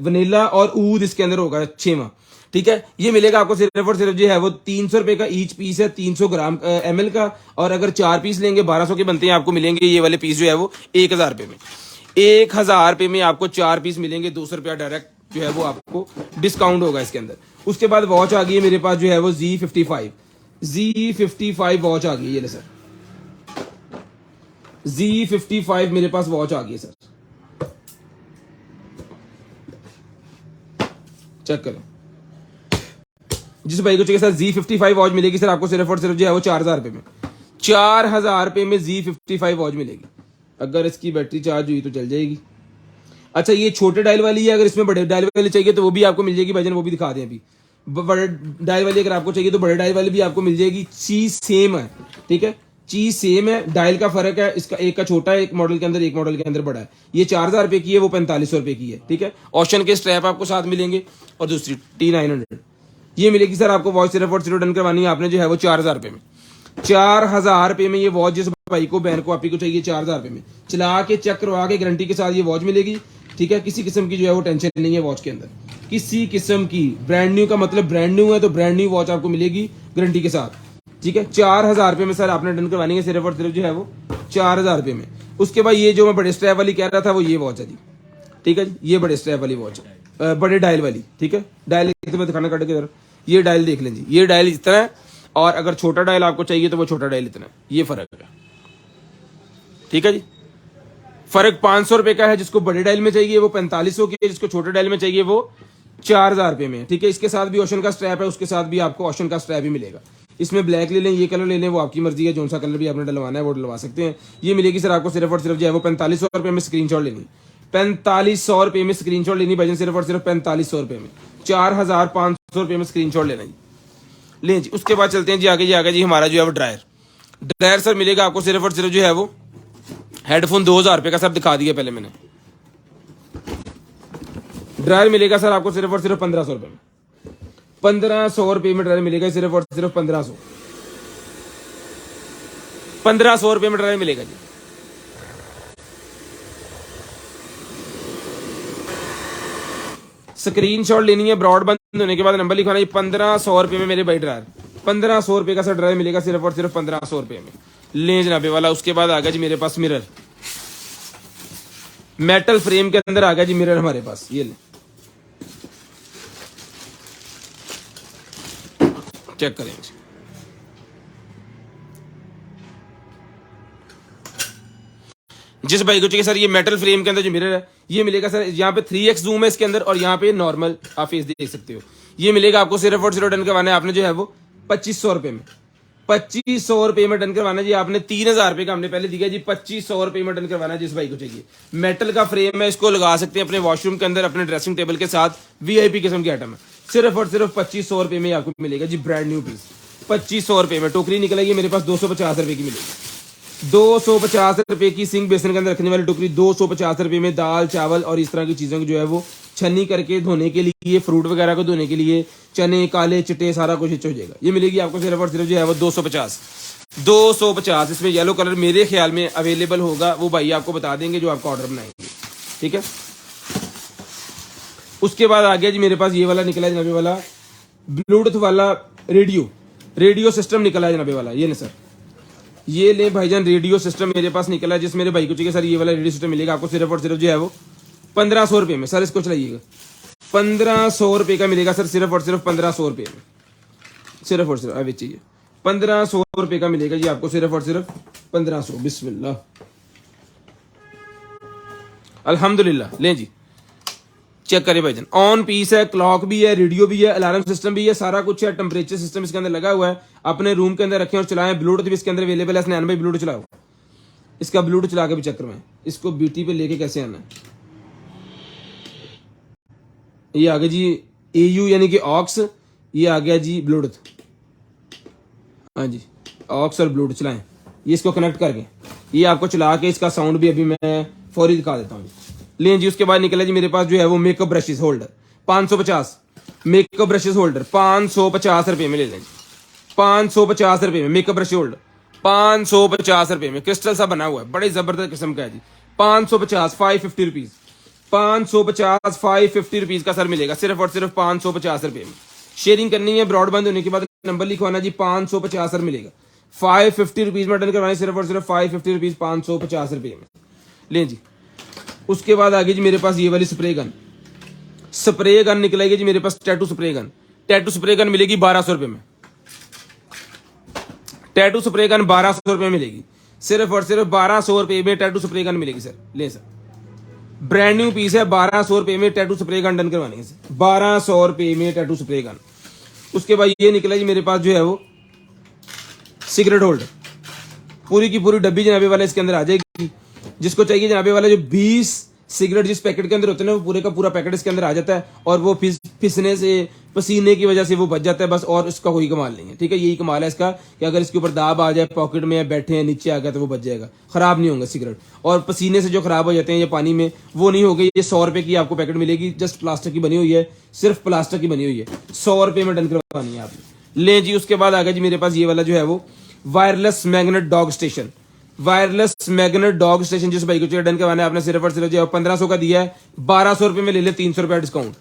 वनीला और ऊद इसके अंदर होगा 6वां। ठीक है, ये मिलेगा आपको सिर्फ और सिर्फ जो है वो 300 रुपए का ईच पीस है, 300 ग्राम ml का। और अगर 4 पीस लेंगे 1200 के बनते हैं, आपको मिलेंगे ये वाले पीस जो है वो 1000 रुपए में। 1000 रुपए में आपको 4 पीस मिलेंगे, 200 रुपया डायरेक्ट जो है वो आपको डिस्काउंट होगा इसके अंदर। उसके बाद वॉच आ गई है मेरे पास जो है वो Z55 वॉच आ गई है। ये ले सर, Z55 मेरे पास वॉच आ गई है सर, चेक करो। जिस भाई को चाहिए सर Z55 वॉच मिलेगी सर आपको सिर्फ और सिर्फ जो है वो 4000 रुपए में। 4000 रुपए में Z55 वॉच मिलेगी। अगर इसकी बैटरी चार्ज हुई तो चल जाएगी। अच्छा, ये छोटे डायल वाली है, अगर इसमें बड़े डायल वाली चाहिए तो वो भी आपको मिल जाएगी। भजन वो भी दिखा दें अभी। बड़े डायल वाली अगर आपको चाहिए तो बड़े डायल वाली भी आपको मिल जाएगी, चीज सेम है। ठीक है, चीज सेम है, डायल का फर्क है, इसका एक का छोटा है, एक मॉडल के अंदर, एक मॉडल के अंदर बड़ा है। ये 4000 रुपए की है, वो 4500 रुपए की है, ठीक है। ऑप्शन के स्ट्रैप आपको साथ मिलेंगे और दूसरी T900 ये मिलेगी सर आपको। वॉच सिर्फ और सिर्फ डन करवानी है आपने जो है वो 4000 रुपए में। 4000 रुपए में ये वॉच जिस भाई को बहन को आप ही को चाहिए 4000 रुपए में, चला के चेक करवा के गारंटी के साथ ये वॉच मिलेगी, ठीक है। किसी किस्म की जो है वो टेंशन नहीं है वॉच के अंदर, किसी किस्म की। ब्रांड न्यू का मतलब ब्रांड न्यू है, तो ब्रांड न्यू वॉच आपको मिलेगी गारंटी के साथ, ठीक है। 4000 रुपए में सर आपने डन करवानी है सिर्फ और सिर्फ जो है वो 4000 रुपए में। उसके बाद ये जो मैं बड़े स्ट्रैप वाली कह रहा था वो ये वॉच है जी, ठीक है जी। ये बड़े स्ट्रैप वाली वॉच है, बड़े डायल वाली, ठीक है। डायल दिखाना कट के इधर, ये डायल देख लें जी, ये डायल इतना है, और अगर छोटा डायल आपको चाहिए तो वो छोटा डायल इतना है, ये फर्क है, ठीक है जी। फर्क 500 रुपए का है, जिसको बड़े डायल में चाहिए वो 4500 की है, जिसको छोटे डायल में चाहिए वो 4000 रुपए में, ठीक है। इसके साथ भी ओशन का स्ट्रैप है, उसके साथ भी आपको ओशन का स्ट्रैप ही मिलेगा। इसमें ब्लैक ले लें, ये कलर ले लें, वो आपकी मर्जी है, जो सा कलर भी आपने डलवाना है वो डलवा सकते हैं। ये मिलेगी सर आपको सिर्फ और सिर्फ जो है वो 4500 रुपए में स्क्रीनशॉट लेनी, 4500 रुपए में स्क्रीनशॉट लेनी भाईजान, सिर्फ और सिर्फ 4500 रुपए में, 4500 रुपए में स्क्रीनशॉट लेना जी। लें जी, उसके बाद चलते हैं जी आगे। जी आगे जी हमारा जो है वो ड्रायर सर मिलेगा आपको सिर्फ और सिर्फ जो है वो हेडफोन 2000 रुपए का सर दिखा दिया पहले मैंने। ड्रायर मिलेगा सर आपको सिर्फ और सिर्फ 1500 रुपए में, 1500 रुपए में ड्रायर मिलेगा, सिर्फ और सिर्फ 1500 रुपए में ड्रायर मिलेगा जी। स्क्रीनशॉट लेनी है, ब्रॉडबैंड होने के बाद नंबर लिखवाना है। 1500 रुपए में मेरे भाई ड्रायर, 1500 रुपए का सर ड्रायर मिलेगा सिर्फ और सिर्फ 1500 रुपए में। ले जनाबे वाला। उसके बाद आ गया जी मेरे पास मिरर, मेटल फ्रेम के अंदर आ गया जी मिरर हमारे पास, ये ले चेक करें। जिस भाई को चाहिए सर ये मेटल फ्रेम के अंदर जो मिरर है ये मिलेगा सर, यहाँ पे 3x जूम है इसके अंदर, और यहाँ पे नॉर्मल आप फेस देख सकते हो। ये मिलेगा आपको सिर्फ और सिर्फ डन करवाना है आपने जो है वो 2500 रुपए में, 2500 रुपए में डन करवाना जी आपने। 3000 रुपए का हमने पहले दिया जी, 2500 रुपए में डन करवाना जिस भाई को चाहिए। मेटल का फ्रेम है, इसको लगा सकते हैं अपने वॉशरूम के अंदर, अपने ड्रेसिंग टेबल के साथ, VIP किस्म की आइटम है। सिर्फ और सिर्फ 2500 रुपए में आपको मिलेगा जी ब्रांड न्यू पीस, 2500 रुपए में। टोकरी निकलेगी मेरे पास 250 रुपए की मिलेगी, 250 रुपए की सिंक बेसन के अंदर रखने वाली टोकरी 250 रुपए में। दाल चावल और इस तरह की चीजों की जो है वो छन्नी करके धोने के लिए, फ्रूट वगैरह को धोने के लिए, चने काले चिट्टे सारा कुछ हो जाएगा। ये मिलेगी आपको सिर्फ और सिर्फ जो है वो 250। इसमें येलो कलर मेरे ख्याल में अवेलेबल होगा, वो भाई आपको बता देंगे जो आपका ऑर्डर बनाएंगे, ठीक है। उसके बाद आ गया जी मेरे पास ये वाला निकला है जनाबे वाला, ब्लूटूथ वाला रेडियो सिस्टम निकला है जनाबे वाला। ये नहीं सर, ये ले भाईजान रेडियो सिस्टम मेरे पास निकला है, जिस मेरे भाई को चाहिए सर ये वाला रेडियो सिस्टम मिलेगा आपको सिर्फ और सिर्फ जो है वो 1500 रुपए में। सर इसको चलाइएगा, 1500 रुपए का मिलेगा सर, सिर्फ और सिर्फ 1500 रुपए में, सिर्फ और सिर्फ अभी चाहिए 1500 रुपए का मिलेगा जी आपको, सिर्फ और सिर्फ 1500। बिस्मिल्लाह अल्हम्दुलिल्लाह। लें जी चेक करें भाईजान, ऑन पीस है, क्लॉक भी है, रेडियो भी है, अलार्म सिस्टम भी है, सारा कुछ है। टेम्परेचर सिस्टम इसके अंदर लगा हुआ है, अपने रूम के अंदर रखें और चलाएं। ब्लूटूथ भी इसके अंदर अवेलेबल है। स्नैन भाई ब्लूटूथ चलाओ, इसका ब्लूटूथ चला के भी चेक करवाएं, इसको बीटी पे लेके कैसे आना है। ये आ गया जी AU यानी कि ऑक्स, ये आ गया जी ब्लूटूथ, हाँ जी ऑक्स और ब्लूटूथ चलाएं। ये इसको कनेक्ट करके ये आपको चला के इसका साउंड भी अभी मैं फौरी दिखा देता हूँ। लें जी उसके बाद निकला जी मेरे पास जो है वो makeup brushes holder 550, makeup brushes holder 550 रुपए में ले लें, 550 रुपए में मेकअप ब्रश होल्डर 550 रुपए में। क्रिस्टल सा बना हुआ है, बड़ी जबरदस्त किस्म का है जी। 550 550 रुपीज, 550 550 रुपीज का सर मिलेगा, सिर्फ और सिर्फ 550 रुपए में। शेयरिंग करनी है, ब्रॉडबैंड होने के बाद नंबर लिखवाना जी, 550 सर मिलेगा। 550 रुपीज में डन करवाने, सिर्फ और सिर्फ 550 रुपीज, 550 रुपए में। लें जी उसके बाद आ गई जी मेरे पास ये वाली स्प्रे गन निकलेगी जी मेरे पास, टैटू स्प्रे गन मिलेगी 1200 रुपए में। टैटू स्प्रे गन 1200 रुपए मिलेगी, सिर्फ और सिर्फ 1200 रुपए में टैटू स्प्रे गन मिलेगी सर। ले सर ब्रांड न्यू पीस है, 1200 रुपए में टैटू स्प्रे गन डन करवानी है, 1200 रुपए में टैटू स्प्रे गन। उसके बाद ये निकला जी मेरे पास जो है वो सिगरेट होल्डर, पूरी की पूरी डब्बी जनाबे वाला इसके अंदर आ जाएगी। जिसको चाहिए जनाबे वाला जो 20 सिगरेट जिस पैकेट के अंदर होते हैं वो पूरे का पूरा पैकेट इसके अंदर आ जाता है, और वो फिसने से पसीने की वजह से वो बच जाता है बस, और इसका कोई कमाल नहीं है। ठीक है, यही कमाल है इसका कि अगर इसके ऊपर दाब आ जाए, पॉकेट में या बैठे हैं नीचे आ गया तो वो बच जाएगा, खराब नहीं होगा सिगरेट। और पसीने से जो खराब हो जाते हैं या पानी में, वो नहीं होगी। ये 100 रुपए की आपको पैकेट मिलेगी, जस्ट प्लास्टिक की बनी हुई है, सिर्फ प्लास्टिक की बनी हुई है, 100 रुपए में डन करवानी है आपने। ले जी, उसके बाद आ गया जी मेरे पास ये वाला जो है वो wireless magnet dog station. Wireless magnet dog station जिस भाई को चाहिए डन करवाना है आपने, सिर्फ और सिर्फ जो 1500 का दिया है, 1200 रुपए में ले ले, 300 रुपया डिस्काउंट,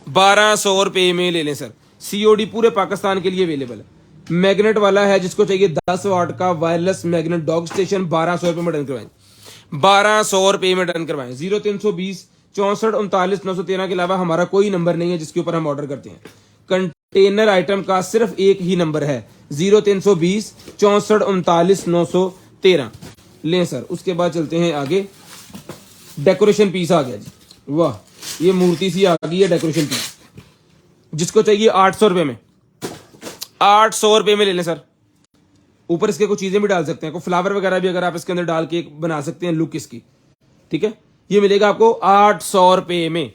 1200 रुपए में ले लें सर। सीओडी पूरे पाकिस्तान के लिए अवेलेबल है। मैग्नेट वाला है, जिसको चाहिए 10 वाट का वायरलेस मैग्नेट डॉग स्टेशन, 1200 रुपए में डन करवाएं, 1200 रुपए में डन करवाएं। 0320 64 39 913 के अलावा हमारा कोई नंबर नहीं है जिसके ऊपर हम ऑर्डर करते हैं। कंटेनर आइटम का सिर्फ एक ही नंबर है, 0320 64 39 913। लें सर, उसके बाद चलते हैं आगे। डेकोरेशन पीस आ गया जी, वाह, ये मूर्ति सी आ गई है डेकोरेशन पीस, जिसको चाहिए 800 रुपए में, 800 रुपए में ले लें सर। ऊपर इसके कुछ चीजें भी डाल सकते हैं, कोई फ्लावर वगैरह भी अगर आप इसके अंदर डाल के बना सकते हैं लुक इसकी। ठीक है, ये मिलेगा आपको 800 रुपए में,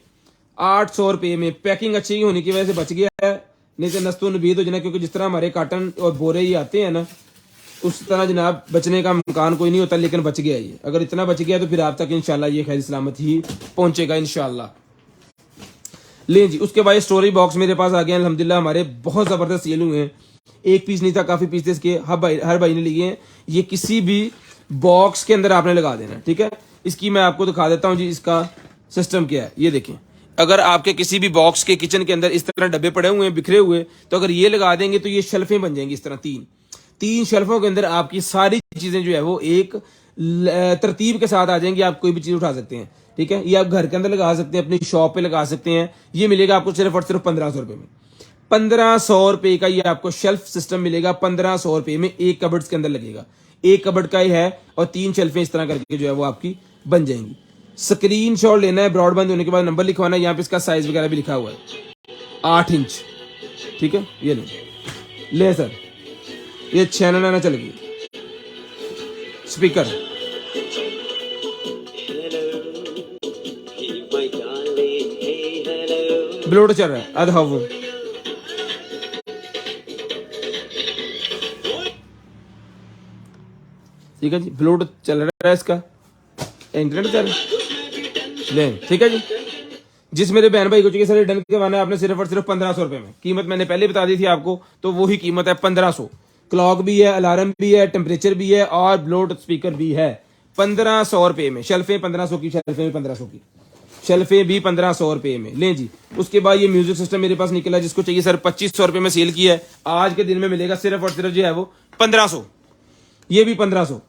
800 रुपए में। पैकिंग अच्छी होने की वजह से बच गया है, नहीं तो नस्तों नबीद हो जाना, क्योंकि जिस तरह हमारे काटन और बोरे ही आते हैं ना, उस तरह जनाब बचने का मकान कोई नहीं होता, लेकिन बच गया ये। अगर इतना बच गया तो फिर आप तक इंशाल्लाह ये खैर सलामत ही पहुंचेगा इंशाल्लाह। ले जी, उसके बाद स्टोरी बॉक्स मेरे पास आ गया अल्हम्दुलिल्लाह, हमारे बहुत जबरदस्त सेल हुए हैं। एक पीस नहीं था, काफी पीस थे इसके, हर भाई ने लिए हैं। ये किसी भी बॉक्स के अंदर आपने लगा देना। ठीक है, इसकी मैं आपको दिखा देता हूँ जी, इसका सिस्टम क्या है। ये देखें, अगर आपके किसी भी बॉक्स के किचन के अंदर इस तरह डब्बे पड़े हुए हैं बिखरे हुए, तो अगर ये लगा देंगे तो ये शेल्फें बन जाएंगी इस तरह, तीन शेल्फों के अंदर आपकी सारी चीजें जो है वो एक तरतीब के साथ आ जाएंगी, आप कोई भी चीज उठा सकते हैं। ठीक है, ये आप घर के अंदर लगा सकते हैं, अपनी शॉप पे लगा सकते हैं। ये मिलेगा आपको सिर्फ और सिर्फ 1500 रुपए में, 1500 रुपए का ये आपको शेल्फ सिस्टम मिलेगा। 1500 रुपए में एक कबर्ड के अंदर लगेगा, एक कबर्ड का ही है, और 3 शेल्फें इस तरह करके जो है वो आपकी बन जाएंगी। स्क्रीन शॉट लेना है, ब्रॉडबैंड होने के बाद नंबर लिखवाना है, यहाँ पे इसका साइज वगैरह भी लिखा हुआ है, 8 इंच। ठीक है, ये ले सर, ये चैनल आना चल गई। स्पीकर ब्लूटूथ चल रहा है, आधा वो ठीक है जी, ब्लूटूथ चल रहा है, इसका इंटरनेट चल रहा है। ले ठीक है जी, जिस मेरे बहन भाई को चाहिए सर डन करवाना है आपने, सिर्फ और सिर्फ 1500 रुपए में। कीमत मैंने पहले बता दी थी आपको, तो वही कीमत है 1500। क्लॉक भी है, अलार्म भी है, टेम्परेचर भी है, और ब्लूटूथ स्पीकर भी है, 1500 रुपए में। शेल्फें 1500 की, शेल्फें भी 1500 की, शेल्फें भी 1500 रुपए में। लें जी, उसके बाद ये म्यूजिक सिस्टम मेरे पास निकला, जिसको चाहिए सर 2500 रुपए में सेल किया है, आज के दिन में मिलेगा सिर्फ और सिर्फ जो है वो 1500, ये भी 1500।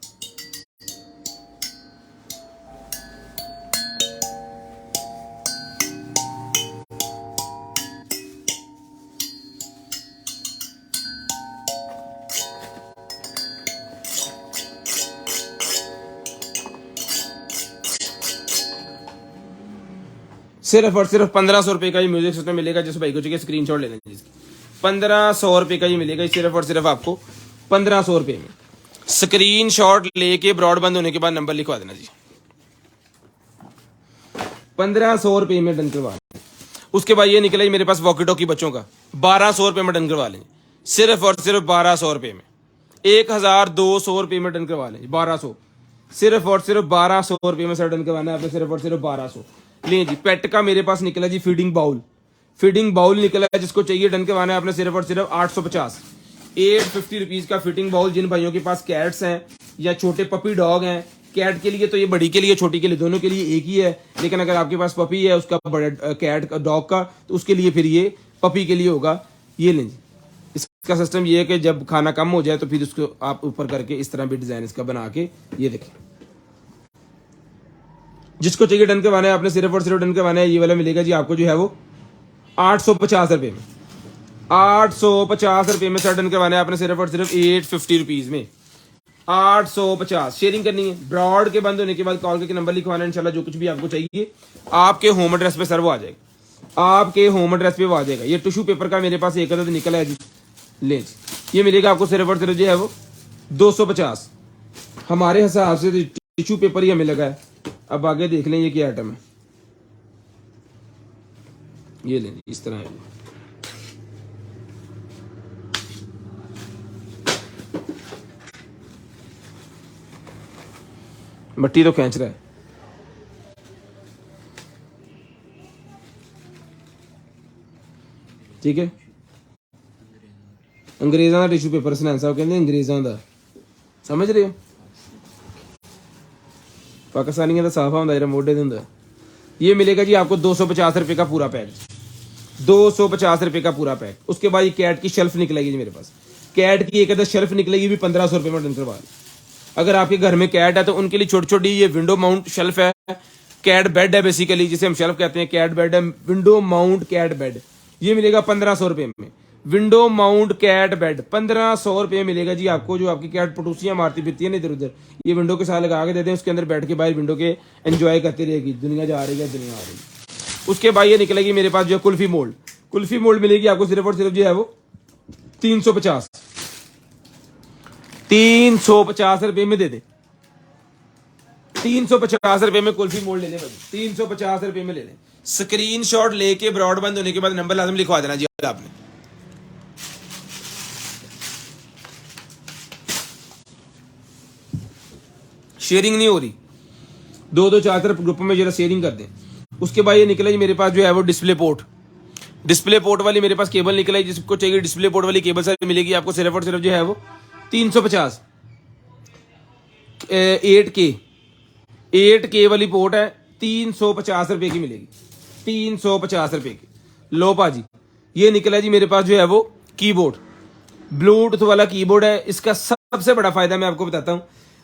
सिर्फ और सिर्फ 1500 रुपए का ये म्यूजिक सिस्टम मिलेगा, जिस भाई को चाहिए स्क्रीनशॉट ले लेंगे जिसकी। 1500 रुपए का ये मिलेगा, सिर्फ और सिर्फ आपको 1500 रुपए में। स्क्रीनशॉट लेके ब्रॉडबैंड होने के बाद नंबर लिखवा देना जी, 1500 रुपए में डन करवा। उसके बाद ये निकला मेरे पास वॉकी टॉकी बच्चों का, 1200 रुपए में डन करवा लेंगे, सिर्फ और सिर्फ 1200 रुपए में। 1200 रुपए में डन करवा लेंगे, 1200, सिर्फ और सिर्फ 1200 रुपए में सर डन करवाना है आपने, सिर्फ और सिर्फ 1200। ले जी, पेट का मेरे पास निकला जी फीडिंग बाउल, फीडिंग बाउल निकला है, जिसको चाहिए डन करवाना है आपने, सिर्फ और सिर्फ 850, 850 रुपीज का फिटिंग बाउल। जिन भाइयों के पास कैट्स हैं या छोटे पपी डॉग हैं, कैट के लिए तो ये बड़ी के लिए छोटी के लिए दोनों के लिए एक ही है, लेकिन अगर आपके पास पपी है उसका बड़ा कैट डॉग का, तो उसके लिए फिर ये पपी के लिए होगा। ये लें जी, इसका सिस्टम ये है कि जब खाना कम हो जाए तो फिर उसको आप ऊपर करके इस तरह भी डिजाइन इसका बना के, ये देखें, जिसको चाहिए डन करवाना है आपने, सिर्फ और सिर्फ डन करवाना है। ये वाला मिलेगा जी आपको जो है वो 850 रुपए में, 850 रुपए में सर डन करवाना है आपने, सिर्फ और सिर्फ 850 रुपीज में, 850। शेयरिंग करनी है, ब्रॉड के बंद होने के बाद कॉल करके नंबर लिखवाना है, इंशाल्लाह जो कुछ भी आपको चाहिए आपके होम एड्रेस पे सर वो आ जाएगा, आपके होम एड्रेस पे वो आ जाएगा। ये टिश्यू पेपर का मेरे पास एक अदद निकला है जी, ले ये मिलेगा आपको सिर्फ और सिर्फ जो है वो 250। हमारे हिसाब से टिश्यू पेपर ही हमें लगा है। अब आगे देख लें ये क्या आइटम है, ये लें इस तरह है, मट्टी तो खींच रहा है। ठीक है, अंग्रेज़ों का टिशू पेपर सनैन साहब कहते अंग्रेज़ों का, समझ रहे हो? पाकिस्तानियों का साफा होंगे जो मोढे होंगे। ये मिलेगा जी आपको 250 रुपये का पूरा पैक, 250 रुपये का पूरा पैक। उसके बाद ये कैट की शेल्फ निकलेगी जी मेरे पास, कैट की एक अदर शेल्फ निकलेगी भी 1500 रुपये में डन करवा। अगर आपके घर में कैट है तो उनके लिए छोटी छोटी ये विंडो माउंट शेल्फ है, कैट बेड है बेसिकली, जिसे हम शेल्फ कहते हैं, कैट बेड है, विंडो माउंट कैट बेड। ये मिलेगा 1500 रुपये में, विंडो माउंट कैट बेड 1500 रुपये मिलेगा जी आपको। जो आपकी कैट पटूसियां मारती फिरती है ना इधर उधर, ये विंडो के साथ लगा के देते हैं, उसके अंदर बैठ के बाहर विंडो के एंजॉय करती रहेगी, दुनिया जा रही है दुनिया आ रही है। उसके बाद ये निकलेगी मेरे पास जो कुल्फी मोल्ड, कुल्फी मोल्ड मिलेगी आपको सिर्फ और सिर्फ जो है वो 350 रुपये में दे दे, 350 रुपये में कुल्फी मोल्ड ले ले भाई, 350 रुपये में ले ले। स्क्रीनशॉट लेके ब्रॉडबैंड होने के बाद नंबर लाजम लिखवा देना जी आपने। शेयरिंग नहीं हो रही, दो दो चार तरफ ग्रुप में जरा शेयरिंग कर दें। उसके बाद ये निकला जी मेरे पास जो है वो डिस्प्ले पोर्ट, डिस्प्ले पोर्ट वाली मेरे पास केबल निकला है। जिसको चाहिए डिस्प्ले पोर्ट वाली केबल सारी मिलेगी आपको सिर्फ और सिर्फ जो है वो 350। 8K वाली पोर्ट है, 350 रुपये की मिलेगी, 350 रुपये की। लो पाजी, ये निकला जी मेरे पास जो है वो कीबोर्ड, ब्लूटूथ वाला कीबोर्ड है। इसका सबसे बड़ा फायदा मैं आपको बताता हूँ,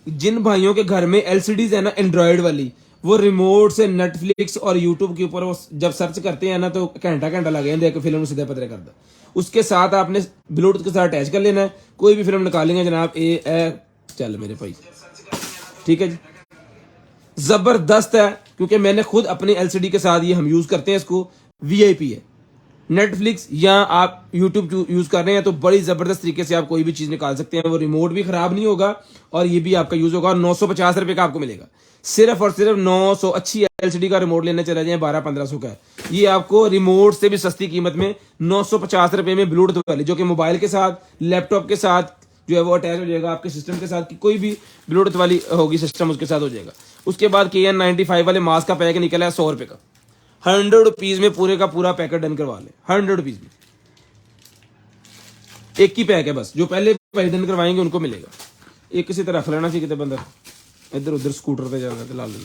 जिन भाइयों के घर में एलसीडीज है ना एंड्रॉयड वाली, वो रिमोट से नेटफ्लिक्स और यूट्यूब के ऊपर वो जब सर्च करते हैं ना तो घंटा घंटा लगे देख फिल्म सीधे पता करता। उसके साथ आपने ब्लूटूथ के साथ अटैच कर लेना है, कोई भी फिल्म निकालेंगे जनाब ए चल मेरे भाई, ठीक है जी, जबरदस्त है। क्योंकि मैंने खुद अपने एलसीडी के साथ ये हम यूज करते हैं, इसको वीआईपी है। नेटफ्लिक्स या आप यूट्यूब यूज कर रहे हैं तो बड़ी जबरदस्त तरीके से आप कोई भी चीज निकाल सकते हैं, वो रिमोट भी खराब नहीं होगा और ये भी आपका यूज होगा। और 950 रुपये का आपको मिलेगा, सिर्फ और सिर्फ 900। अच्छी एलसीडी का रिमोट लेने चले जाए 1200-1500 का है, ये आपको रिमोट से भी सस्ती कीमत में 950 रुपये में ब्लूटूथ वाली, जो कि मोबाइल के साथ लैपटॉप के साथ जो है वो अटैच हो जाएगा, आपके सिस्टम के साथ कोई भी ब्लूटूथ वाली होगी सिस्टम उसके साथ हो जाएगा। उसके बाद KN95 वाले मास्क का पैक निकला है 100 रुपये का, 100 रुपीज में पूरे का पूरा पैकेट डन करवा ले, 100 रुपीज में एक ही पैक है बस। जो पहले पैक डन करवाएंगे उनको मिलेगा। एक किसी तरह रख लेना चाहिए कितने बंदा इधर उधर स्कूटर पे जाना तो ला ले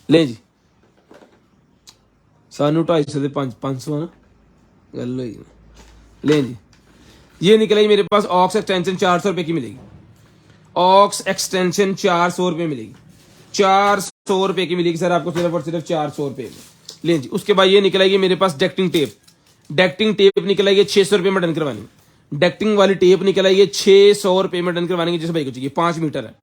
ले जी, सानू 250 से 500 है ना गल हुई ले जी। ये निकलेगी मेरे पास ऑक्स एक्सटेंशन 400 रुपये की मिलेगी, ऑक्स एक्सटेंशन 400 रुपये मिलेगी, 400 रुपये की मिलेगी सर आपको सिर्फ और सिर्फ 400 रुपये में ले जी। उसके बाद ये निकलेगी मेरे पास डेक्टिंग टेप, डेक्टिंग टेप निकलेगी 600 रुपये में डन करवानी, डेक्टिंग वाली टेप निकलेगी 600 रुपये में डन करवानी। जिस भाई को चाहिए 5 मीटर है,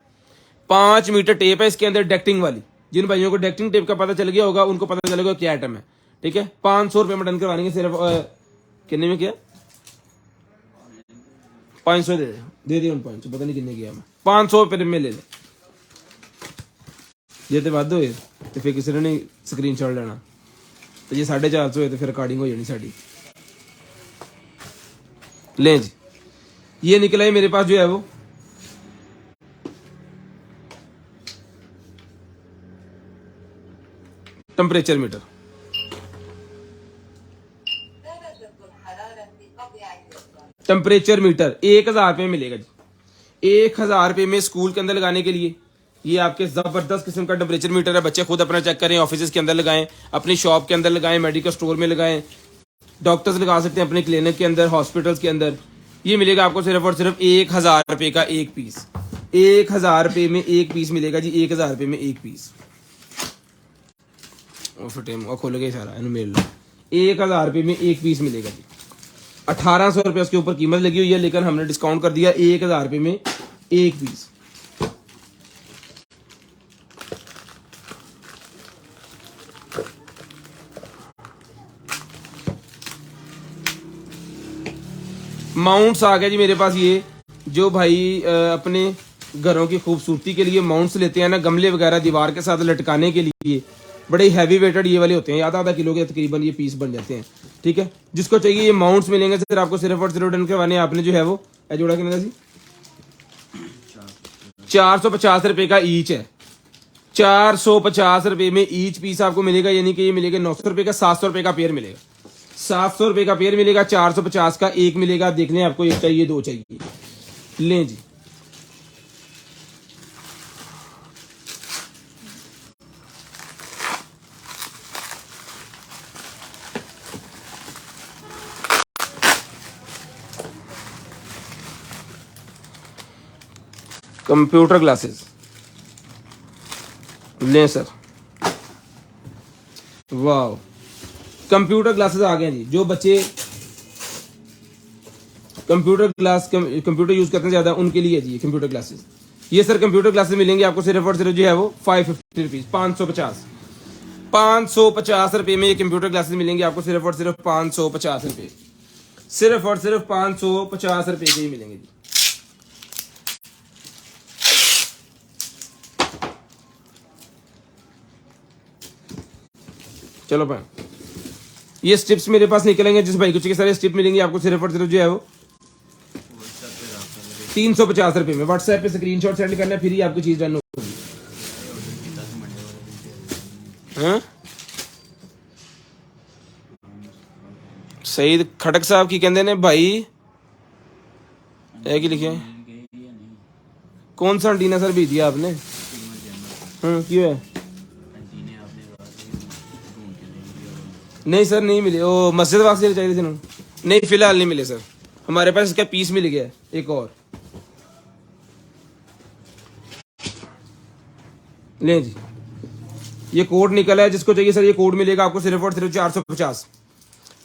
5 मीटर टेप है इसके अंदर डेक्टिंग वाली। जिन भाइयों को डेक्टिंग टेप का पता चल गया होगा उनको पता चलेगा क्या आइटम है, ठीक है। 500 रुपये में डन करवानी सिर्फ कितने में, क्या 500 दे दिए उन 500, पता नहीं कितने किया मैं, 500 रुपये में ले ले जे तो वाद होए तो फिर किसी ने नहीं स्क्रीनशॉट लेना, तो ये 450 होए तो फिर रिकॉर्डिंग हो जानी साड़ी ले जी। ये निकला है मेरे पास जो है वो टेम्परेचर मीटर, टेम्परेचर मीटर 1000 रुपये मिलेगा जी, 1000 रुपये में स्कूल के अंदर लगाने के लिए। ये आपके जबरदस्त किस्म का टेम्परेचर मीटर है, बच्चे खुद अपना चेक करें, ऑफिस के अंदर लगाएं, अपनी शॉप के अंदर लगाएं, मेडिकल स्टोर में लगाएं, डॉक्टर्स लगा सकते हैं अपने क्लिनिक के अंदर, हॉस्पिटल्स के अंदर। ये मिलेगा आपको सिर्फ और सिर्फ 1000 रुपये का एक पीस, 1000 रुपये में एक पीस मिलेगा जी, 1000 रुपये में एक पीस। खोल गया सारा मेल, 1000 रुपये में एक पीस मिलेगा जी। 1800 रुपये उसके ऊपर कीमत लगी हुई है, लेकिन हमने डिस्काउंट कर दिया 1000 रुपये में एक पीस। माउंट्स आ गया जी मेरे पास। ये जो भाई अपने घरों की खूबसूरती के लिए माउंट्स लेते हैं ना, गमले वगैरह दीवार के साथ लटकाने के लिए, बड़े हैवी वेटेड ये वाले होते हैं, आधा किलो के तकरीबन ये पीस बन जाते हैं, ठीक है। जिसको चाहिए ये माउंट्स मिलेंगे सर आपको सिर्फ और सिर्फ डन करवाने। आपने जो है वो जोड़ा कितने जी ₹450 का ईच है। ₹450 में ईच पीस आपको मिलेगा, यानी कि ये मिलेगा ₹900 का, ₹700 का पेयर मिलेगा। ₹700 का पेयर मिलेगा, 450 का एक मिलेगा। देख लें, आपको एक चाहिए, दो चाहिए, लें जी। कंप्यूटर ग्लासेस लें सर। वाह, कंप्यूटर ग्लासेस आ गए जी। जो बच्चे कंप्यूटर यूज करते हैं ज्यादा, उनके लिए जी कंप्यूटर ग्लासेस। ये सर कंप्यूटर ग्लासेस मिलेंगे आपको सिर्फ और सिर्फ जो है वो 550 रुपीज, 550 रुपए में ये कंप्यूटर ग्लासेस मिलेंगे आपको सिर्फ और सिर्फ 550 रुपए, सिर्फ और सिर्फ 550 रुपए के ही मिलेंगे जी। चलो भाई, ये स्ट्रिप्स मेरे पास निकलेंगे, जिस भाई कुछ के सारे स्ट्रिप मिलेंगे आपको सिर्फ और सिर्फ जो है वो 350 रुपए में। व्हाट्सएप पे स्क्रीनशॉट सेंड करना है, फिर ही आपको चीज डन होगी। हाँ? सईद खटक साहब की कहते ने भाई है कि लिखे कौन सा एंटीना सर भेज दिया आपने? क्यों है? नहीं सर नहीं मिले, वो मस्जिद वास्ते चाहिए थे ना। नहीं फिलहाल नहीं मिले सर, हमारे पास इसका पीस मिल गया एक और। ले जी, ये कोड निकला है, जिसको चाहिए सर ये कोड मिलेगा आपको सिर्फ और सिर्फ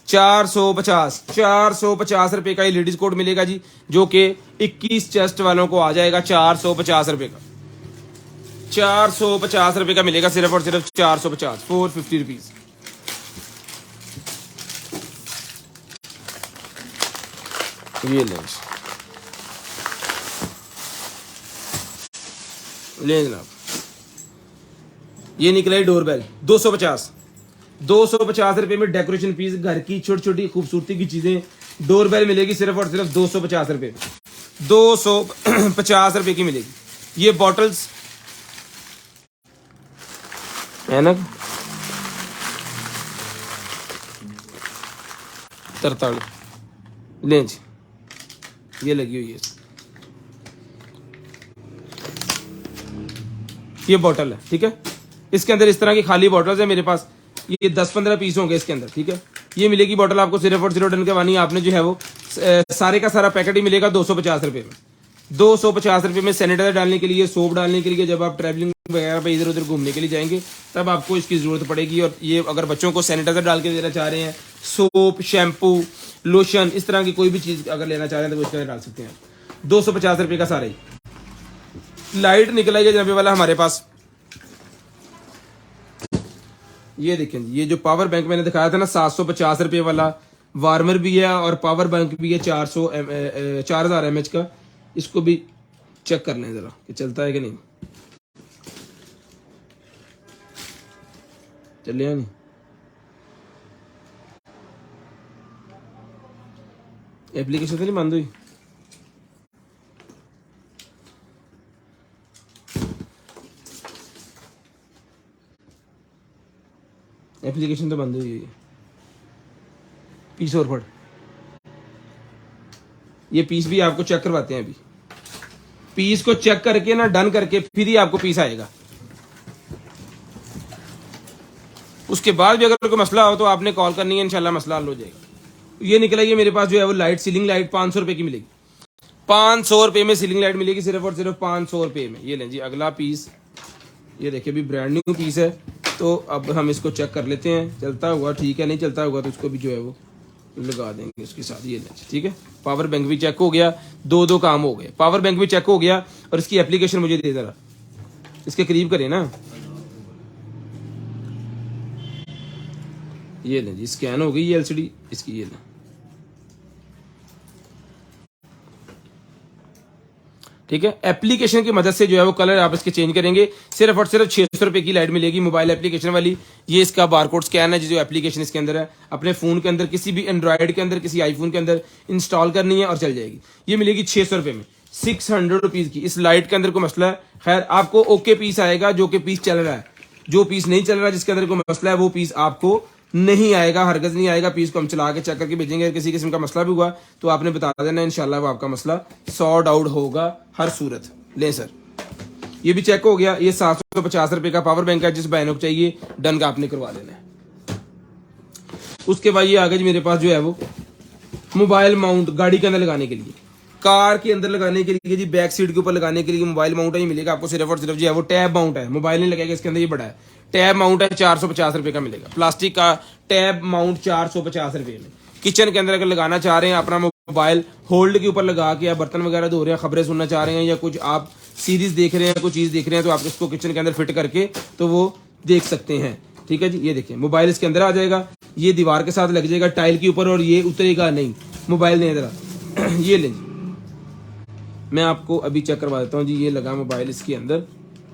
450 रुपए का ये लेडीज कोड मिलेगा जी, जो कि 21 चेस्ट वालों को आ जाएगा। 450 रुपए का, 450 रुपए का मिलेगा सिर्फ और सिर्फ 450, 450 रुपीज। ये ले जनाब, ये निकला है डोरबेल 250 रुपए में डेकोरेशन पीस, घर की छोटी छोटी खूबसूरती की चीजें, डोरबेल मिलेगी सिर्फ और सिर्फ 250 रुपए, 250 रुपए की मिलेगी। ये बॉटल्स है ना 43, लें जी, ये लगी हुई है। ये बॉटल है, ठीक है। इसके अंदर इस तरह की खाली बॉटल्स है मेरे पास, ये 10-15 पीस होंगे इसके अंदर, ठीक है। ये मिलेगी बॉटल आपको सिर्फ और सिर्फ डन के वानी, आपने जो है वो सारे का सारा पैकेट ही मिलेगा 250 रुपए में। 250 रुपए में सैनिटाइजर डालने के लिए, सोप डालने के लिए, जब आप ट्रैवलिंग वगैरह पे इधर उधर घूमने के लिए जाएंगे तब आपको इसकी जरूरत पड़ेगी। और ये अगर बच्चों को सैनिटाइजर डाल के देना चाह रहे हैं, सोप, शैम्पू, लोशन, इस तरह की कोई भी चीज अगर लेना चाह रहे हैं तो वो इसके अंदर डाल सकते हैं। 250 रुपए का सारा ही। लाइट निकला है जनाबे वाला हमारे पास, ये देखें, ये जो पावर बैंक मैंने दिखाया था ना 750 रुपए वाला, वार्मर भी है और पावर बैंक भी है 4000 mAh का। इसको भी चेक कर लें जरा कि चलता है कि नहीं, चलिए नहीं। एप्लीकेशन तो नहीं बंद हुई? एप्लीकेशन तो बंद हुई है। पीस और फट, ये पीस भी आपको चेक करवाते हैं अभी। पीस को चेक करके ना डन करके फिर ही आपको पीस आएगा। उसके बाद भी अगर कोई मसला हो तो आपने कॉल करनी है, इंशाल्लाह मसला हल हो जाएगा। ये निकला ये मेरे पास जो है वो लाइट, सीलिंग लाइट 500 रुपए की मिलेगी। 500 रुपए में सीलिंग लाइट मिलेगी सिर्फ और सिर्फ 500 रुपए में। ये लें जी अगला पीस, ये देखिए अभी ब्रांड न्यू पीस है। तो अब हम इसको चेक कर लेते हैं, चलता हुआ ठीक है, नहीं चलता हुआ तो इसको भी जो है वो लगा देंगे उसके साथ। ये लें ठीक है। पावर बैंक भी चेक हो गया, दो काम हो गए। पावर बैंक भी चेक हो गया और इसकी एप्लीकेशन मुझे दे जरा, इसके करीब करें ना। ये लें जी, स्कैन हो गई ये एलसीडी इसकी। ये लें, ठीक है। एप्लीकेशन की मदद से जो है वो कलर आप इसके चेंज करेंगे। सिर्फ और सिर्फ 600 रुपए की लाइट मिलेगी मोबाइल एप्लीकेशन वाली। ये इसका बारकोड स्कैन है जो एप्लीकेशन इसके अंदर है, अपने फोन के अंदर, किसी भी एंड्रॉइड के अंदर, किसी आईफोन के अंदर इंस्टॉल करनी है और चल जाएगी। ये मिलेगी 600 रुपए में। 600 रुपीज की। इस लाइट के अंदर कोई मसला है? खैर आपको ओके पीस आएगा जो कि पीस चल रहा है। जो पीस नहीं चल रहा, जिसके अंदर कोई मसला है, वो पीस आपको नहीं आएगा, हरगज नहीं आएगा। पीस को हम चला के चेक करके भेजेंगे। अगर किसी किस्म का मसला भी हुआ तो आपने बता देना, इंशाल्लाह वो आपका मसला सॉर्ट आउट होगा हर सूरत। ले सर, ये भी चेक हो गया। ये 750 रुपए का पावर बैंक है। जिस बहनों को चाहिए डन का आपने करवा लेना है। उसके बाद ये आ गया जी मेरे पास जो है वो मोबाइल माउंट, गाड़ी के अंदर लगाने के लिए, कार के अंदर लगाने के लिए जी, बैक सीट के ऊपर लगाने के लिए मोबाइल माउंट है। मिलेगा आपको सिर्फ और सिर्फ जो है वो टैब माउंट है, मोबाइल नहीं लगेगा इसके अंदर, ये बड़ा है। टैब माउंट है 450 रुपए का मिलेगा। प्लास्टिक का टैब माउंट 450 रुपए में। किचन के अंदर अगर लगाना चाह रहे हैं, अपना मोबाइल होल्ड के ऊपर लगा के, या बर्तन वगैरह धो रहे हैं, खबरें सुनना चाह रहे हैं, या कुछ आप सीरीज देख रहे हैं, कोई चीज देख रहे हैं, तो आप इसको किचन के अंदर फिट करके तो वो देख सकते हैं। ठीक है जी, ये देखिए मोबाइल इसके अंदर आ जाएगा, ये दीवार के साथ लग जाएगा टाइल के ऊपर, और ये उतरेगा नहीं, मोबाइल नहीं जरा। ये लें जी, मैं आपको अभी चेक करवा देता हूँ जी। ये लगा मोबाइल इसके अंदर,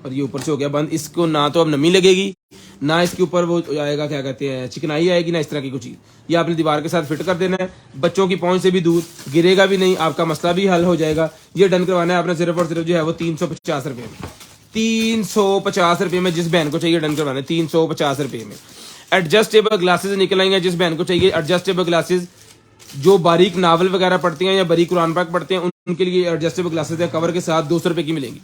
और ये ऊपर से हो गया बंद। इसको ना तो अब नमी लगेगी, ना इसके ऊपर वो आएगा, क्या कहते हैं, चिकनाई आएगी, ना इस तरह की कुछ चीज। ये आपने दीवार के साथ फिट कर देना है, बच्चों की पहुंच से भी दूर, गिरेगा भी नहीं, आपका मसला भी हल हो जाएगा। ये डन करवाना है आपने सिर्फ और सिर्फ जो है वो 350 रुपए में। 350 रुपए में जिस बहन को चाहिए डन करवाना है, 350 रुपए में। एडजस्टेबल ग्लासेस निकल आएंगे जिस बहन को चाहिए। एडजस्टेबल ग्लासेस जो बारीक नावल वगैरह पढ़ते हैं या बारीक कुरान पाक पढ़ते हैं, उनके लिए एडजस्टेबल ग्लासेस है, कवर के साथ 200 रुपए की मिलेंगी।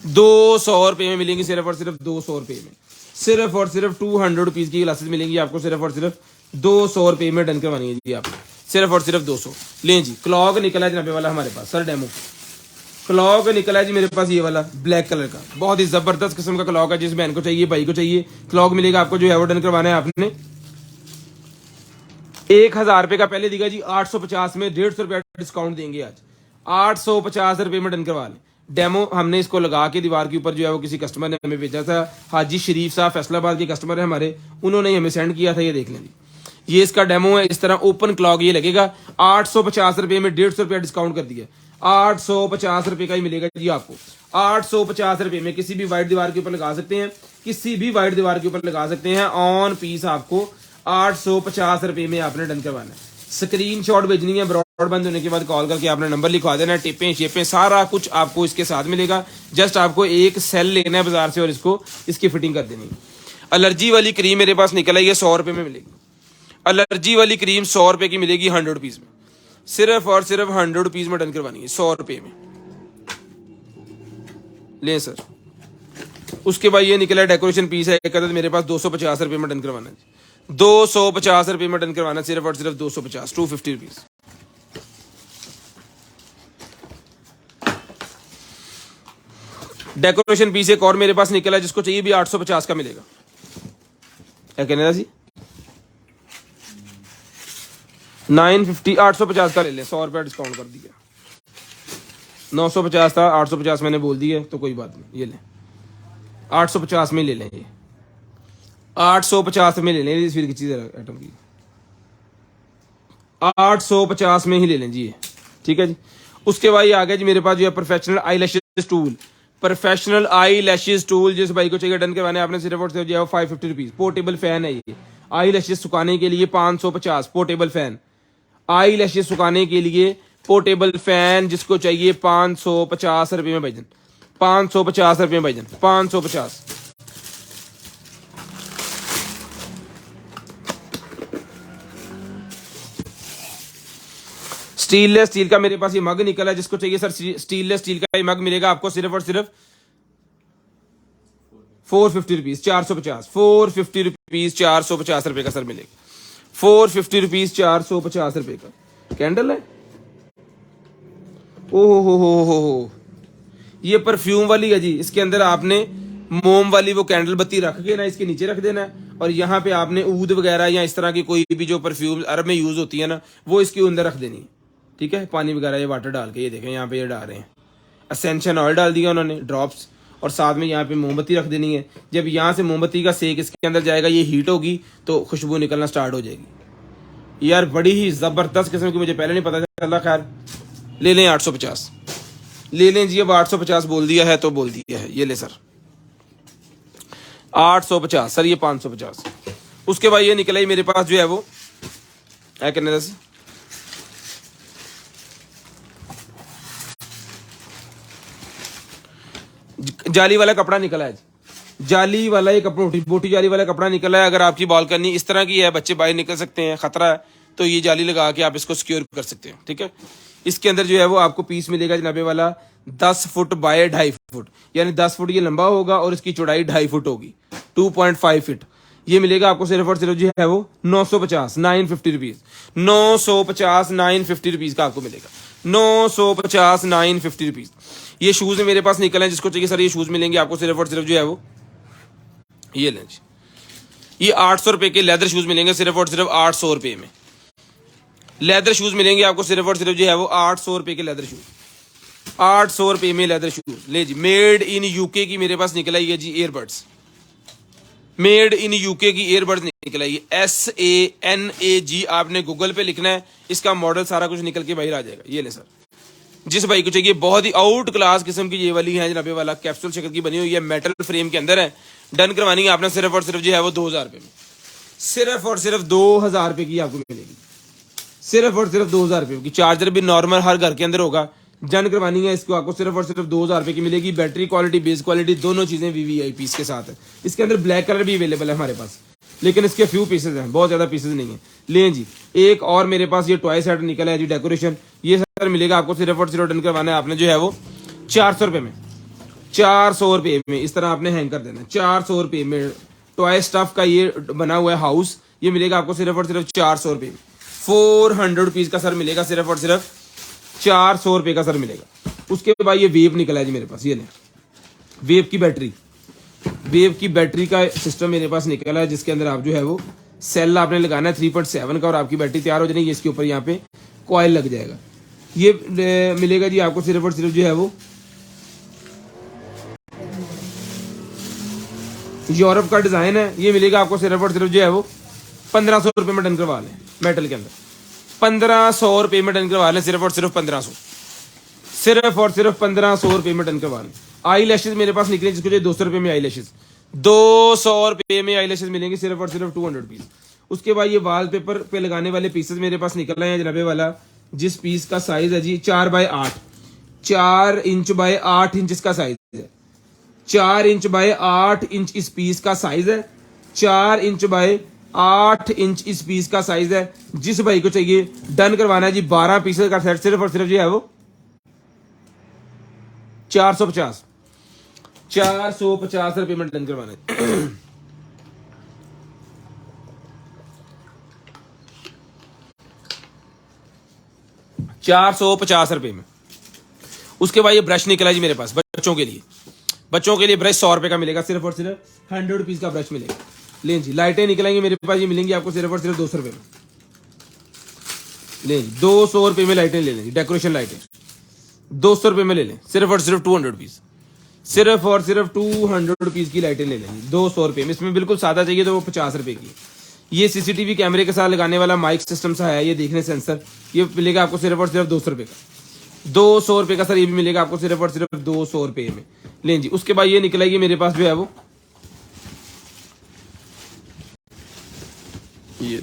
200 रुपए में मिलेंगी, सिर्फ और सिर्फ 200 रुपए में। सिर्फ और सिर्फ 200 रुपीज की ग्लासेस मिलेंगी आपको, सिर्फ और सिर्फ 200 रुपए में डन करवानी है जी आपको, सिर्फ और सिर्फ 200। लें जी, क्लॉक निकला है जनाबे वाला हमारे पास, सर डेमो क्लॉक निकला है जी मेरे पास, ये वाला ब्लैक कलर का, बहुत ही जबरदस्त किस्म का क्लॉक है। जिस बहन को चाहिए, भाई को चाहिए, क्लॉक मिलेगा आपको जो है वो डन करवाना है आपने। 1000 रुपए का पहले दिया जी, 850 में 150 रुपया डिस्काउंट देंगे आज। 850 रुपए में डन करवा लें। डेमो हमने इसको लगा के दीवार के ऊपर जो है वो किसी कस्टमर ने हमें भेजा था, हाजी शरीफ साहब फैसलाबाद के कस्टमर है हमारे, उन्होंने ही हमें सेंड किया था। ये देख लें जी, ये इसका डेमो है। इस तरह ओपन क्लॉक ये लगेगा। 850 रुपए में 150 रुपया डिस्काउंट कर दिया, 850 रुपए का ही मिलेगा जी आपको। 850 रुपए में किसी भी वाइट दीवार के ऊपर लगा सकते हैं, किसी भी वाइट दीवार के ऊपर लगा सकते हैं। ऑन पीस आपको 850 रुपए में आपने डन करवाना है। स्क्रीनशॉट भेजनी है, ब्रॉडबैंड होने के बाद कॉल करके आपने नंबर लिखवा देना है, टिपें शेपें सारा कुछ आपको इसके साथ मिलेगा। जस्ट आपको एक सेल लेना है बाजार से और इसको इसकी फिटिंग कर देनी है। एलर्जी वाली क्रीम मेरे पास निकल आई है, 100 रुपए में मिलेगी। एलर्जी वाली क्रीम 100 रुपए की मिलेगी, 100 रुपीज में, सिर्फ और सिर्फ 100 रुपीज में डन करवानी है, 100 रुपए में। ले सर, उसके बाद ये निकला डेकोरेशन पीस है एक अदद मेरे पास, 250 रुपए में डन करवाना है, 250 रुपए में डन करवाना, सिर्फ और सिर्फ 250, 250 रुपीज। डेकोरेशन पीस एक और मेरे पास निकला, जिसको चाहिए भी 850 का मिलेगा। क्या कहने जी, 950, 850 का ले लें, 100 रुपया डिस्काउंट कर दिया। 950 था, 850 मैंने बोल दिया तो कोई बात नहीं, ये लें 850 में ले लें, ये 850 में ले लें फिर की चीज आइटम की 850 में ही ले लें जी ये, ठीक है जी। उसके बाद ये आ गया जी मेरे पास जो है professional eye lashes tool, professional eye lashes tool जिस भाई को चाहिए डन करवाने आपने सिर्फ और सिर्फ जो है 550 रुपीज। पोर्टेबल फैन है ये, आई लैशेज सुखाने के लिए 550 पोर्टेबल फैन, आई लैशेज सुखाने के लिए पोर्टेबल फैन जिसको चाहिए 550 रुपए में भाईजन, 550 रुपए में भाईजन, 550। स्टीललेस स्टील का मेरे पास ये मग निकला है, जिसको चाहिए सर स्टीललेस स्टील का ये मग मिलेगा आपको सिर्फ और सिर्फ 450 रुपीज, 450, 450 रुपीज, 450 रुपए का सर मिलेगा, 450 रुपीज, 450 रुपए का कैंडल है। ओहो हो, ये परफ्यूम वाली है जी। इसके अंदर आपने मोम वाली वो कैंडल बत्ती रख के ना इसके नीचे रख देना है, और यहाँ पे आपने ऊद वगैरह या इस तरह की कोई भी जो परफ्यूम अरब में यूज होती है ना, वो इसके अंदर रख देनी है, ठीक है। पानी वगैरह ये वाटर डाल के, ये देखें यहाँ पे ये डाल रहे हैं, असेंशन ऑयल डाल दिया उन्होंने ड्रॉप्स, और साथ में यहाँ पे मोमबत्ती रख देनी है। जब यहाँ से मोमबत्ती का सेक इसके अंदर जाएगा, ये हीट होगी तो खुशबू निकलना स्टार्ट हो जाएगी। यार बड़ी ही जबरदस्त किस्म की, मुझे पहले नहीं पता चला। खैर ले लें 850 ले लें जी, अब 850 बोल दिया है तो बोल दिया है। ये ले सर 850 सर, ये 550। उसके बाद ये निकला ही मेरे पास जो है वो क्या कहने से जाली वाला कपड़ा निकला है जी, जाली वाला ये कपड़ा, बोटी जाली वाला कपड़ा निकला है। अगर आपकी बालकनी इस तरह की है, बच्चे बाहर निकल सकते हैं, खतरा है, तो ये जाली लगा के आप इसको सिक्योर कर सकते हैं। ठीक है, इसके अंदर जो है वो आपको पीस मिलेगा जनाबे वाला 10 फुट बाय 2.5 फुट, यानी 10 फुट ये लंबा होगा और इसकी चौड़ाई 2.5 फुट होगी, 2.5 फीट। ये मिलेगा आपको सिर्फ और सिर्फ जो है वो 950 950 रुपीज, 950 950 रुपीज का आपको मिलेगा, 950 950 रुपीज। ये शूज मेरे पास निकल हैं, जिसको चाहिए सर ये शूज मिलेंगे आपको सिर्फ और सिर्फ जो है वो ये लें जी, ये 800 रुपए के लेदर शूज मिलेंगे सिर्फ और सिर्फ 800 रुपए में। लेदर शूज मिलेंगे आपको सिर्फ और सिर्फ जो है वो 800 रुपए के लेदर शूज, 800 रुपए में लेदर शूज। ले जी, मेड इन यूके की मेरे पास निकला है जी ईयरबड्स, मेड इन यूके की ईयरबड्स निकल आई है, SANAG आपने गूगल पे लिखना है, इसका मॉडल सारा कुछ निकल के बाहर आ जाएगा। ये ले सर, जिस भाई को चाहिए, बहुत ही आउट क्लास किस्म की ये वाली है जनाबे वाला, कैप्सूल शक्ल की बनी हुई है, मेटल फ्रेम के अंदर है। डन करवानी है आपने सिर्फ और सिर्फ जो है वो 2000 रुपये में, सिर्फ और सिर्फ 2000 रुपये की आपको मिलेगी, सिर्फ और सिर्फ 2000 रुपये की। चार्जर भी नॉर्मल हर घर के अंदर होगा। डन करवानी है इसको आपको सिर्फ और सिर्फ 2000 रुपये की मिलेगी। बैटरी क्वालिटी, बेस क्वालिटी दोनों चीज़ें VVIP के साथ है। इसके अंदर ब्लैक कलर भी अवेलेबल है हमारे पास, लेकिन इसके फ्यू पीसेज हैं, बहुत ज़्यादा पीसेज नहीं है। लें जी, एक और मेरे पास ये टॉय सेट निकला है जी, डेकोरेशन। ये सर मिलेगा आपको सिर्फ और सिर्फ, डन करवाना है आपने जो है वो 400 रुपये में, 400 रुपये में इस तरह आपने हैंग कर देना है। 400 रुपये में टॉय स्टफ का ये बना हुआ है हाउस, ये मिलेगा आपको सिर्फ और सिर्फ 400 रुपये में। 400 रुपीज़ का सर मिलेगा, सिर्फ और सिर्फ 400 रुपये का सर मिलेगा। उसके बाद ये वेव निकला है जी मेरे पास, ये लें, वेव की बैटरी, वेव की बैटरी का सिस्टम मेरे पास निकला है, जिसके अंदर आप जो है वो सेल आपने लगाना है 3.7 का और आपकी बैटरी तैयार हो जाएगी। इसके ऊपर यहाँ पे कॉइल लग जाएगा। ये मिलेगा जी आपको सिर्फ और सिर्फ जो है वो यूरोप का डिजाइन है, ये मिलेगा आपको सिर्फ और सिर्फ जो है वो 1500 रुपये में डन करवा लें। मेटल के अंदर 1500 रुपये में डन करवा लें, सिर्फ और सिर्फ 1500, सिर्फ और सिर्फ 1500 रुपये में डन करवा लें। आई लैशेज मेरे पास निकले, जिसको चाहिए 200 रुपये में आई लैशेज, 200 रुपये में आई लैशेज मिलेंगे, सिर्फ और सिर्फ 200 रुपीज। उसके बाद ये वाल पेपर पे लगाने वाले पीसेस मेरे पास निकल रहे हैं जनाबे वाला, जिस पीस का साइज है जी 4x8, 4 इंच बाय 8 इंच इसका साइज है, 4 इंच बाय 8 इंच इस पीस का साइज है, 4 इंच बाय 8 इंच इस पीस का साइज है। जिस भाई को चाहिए डन करवाना है जी 12 पीसेस का सेट, सिर्फ और सिर्फ जो है वो 450 रुपये में डन करवाना है। 450 रुपये में। उसके बाद ये ब्रश निकला जी मेरे पास बच्चों के लिए, बच्चों के लिए ब्रश 100 रुपये का मिलेगा, सिर्फ और सिर्फ 100 रुपीज का ब्रश मिलेगा। लें जी, लाइटें निकलेंगी मेरे पास, ये मिलेंगी आपको सिर्फ और सिर्फ 200 रुपये में। लें जी, 200 रुपये में लाइटें ले लें, डेकोरेशन लाइटें 200 रुपये में ले लें, सिर्फ और सिर्फ 200 रुपीज, सिर्फ और सिर्फ 200 रुपीज की लाइटें ले लेंगे 200 रुपये में। इसमें बिल्कुल सादा चाहिए तो वो 50 रुपये की। ये CCTV कैमरे के साथ लगाने वाला माइक सिस्टम सा है, ये देखने सेंसर, ये मिलेगा आपको सिर्फ और सिर्फ 200 रुपये का, 200 रुपये का सर ये भी मिलेगा आपको सिर्फ और सिर्फ 200 रुपये में। लें जी, उसके बाद ये निकलेगी मेरे पास जो है वो ये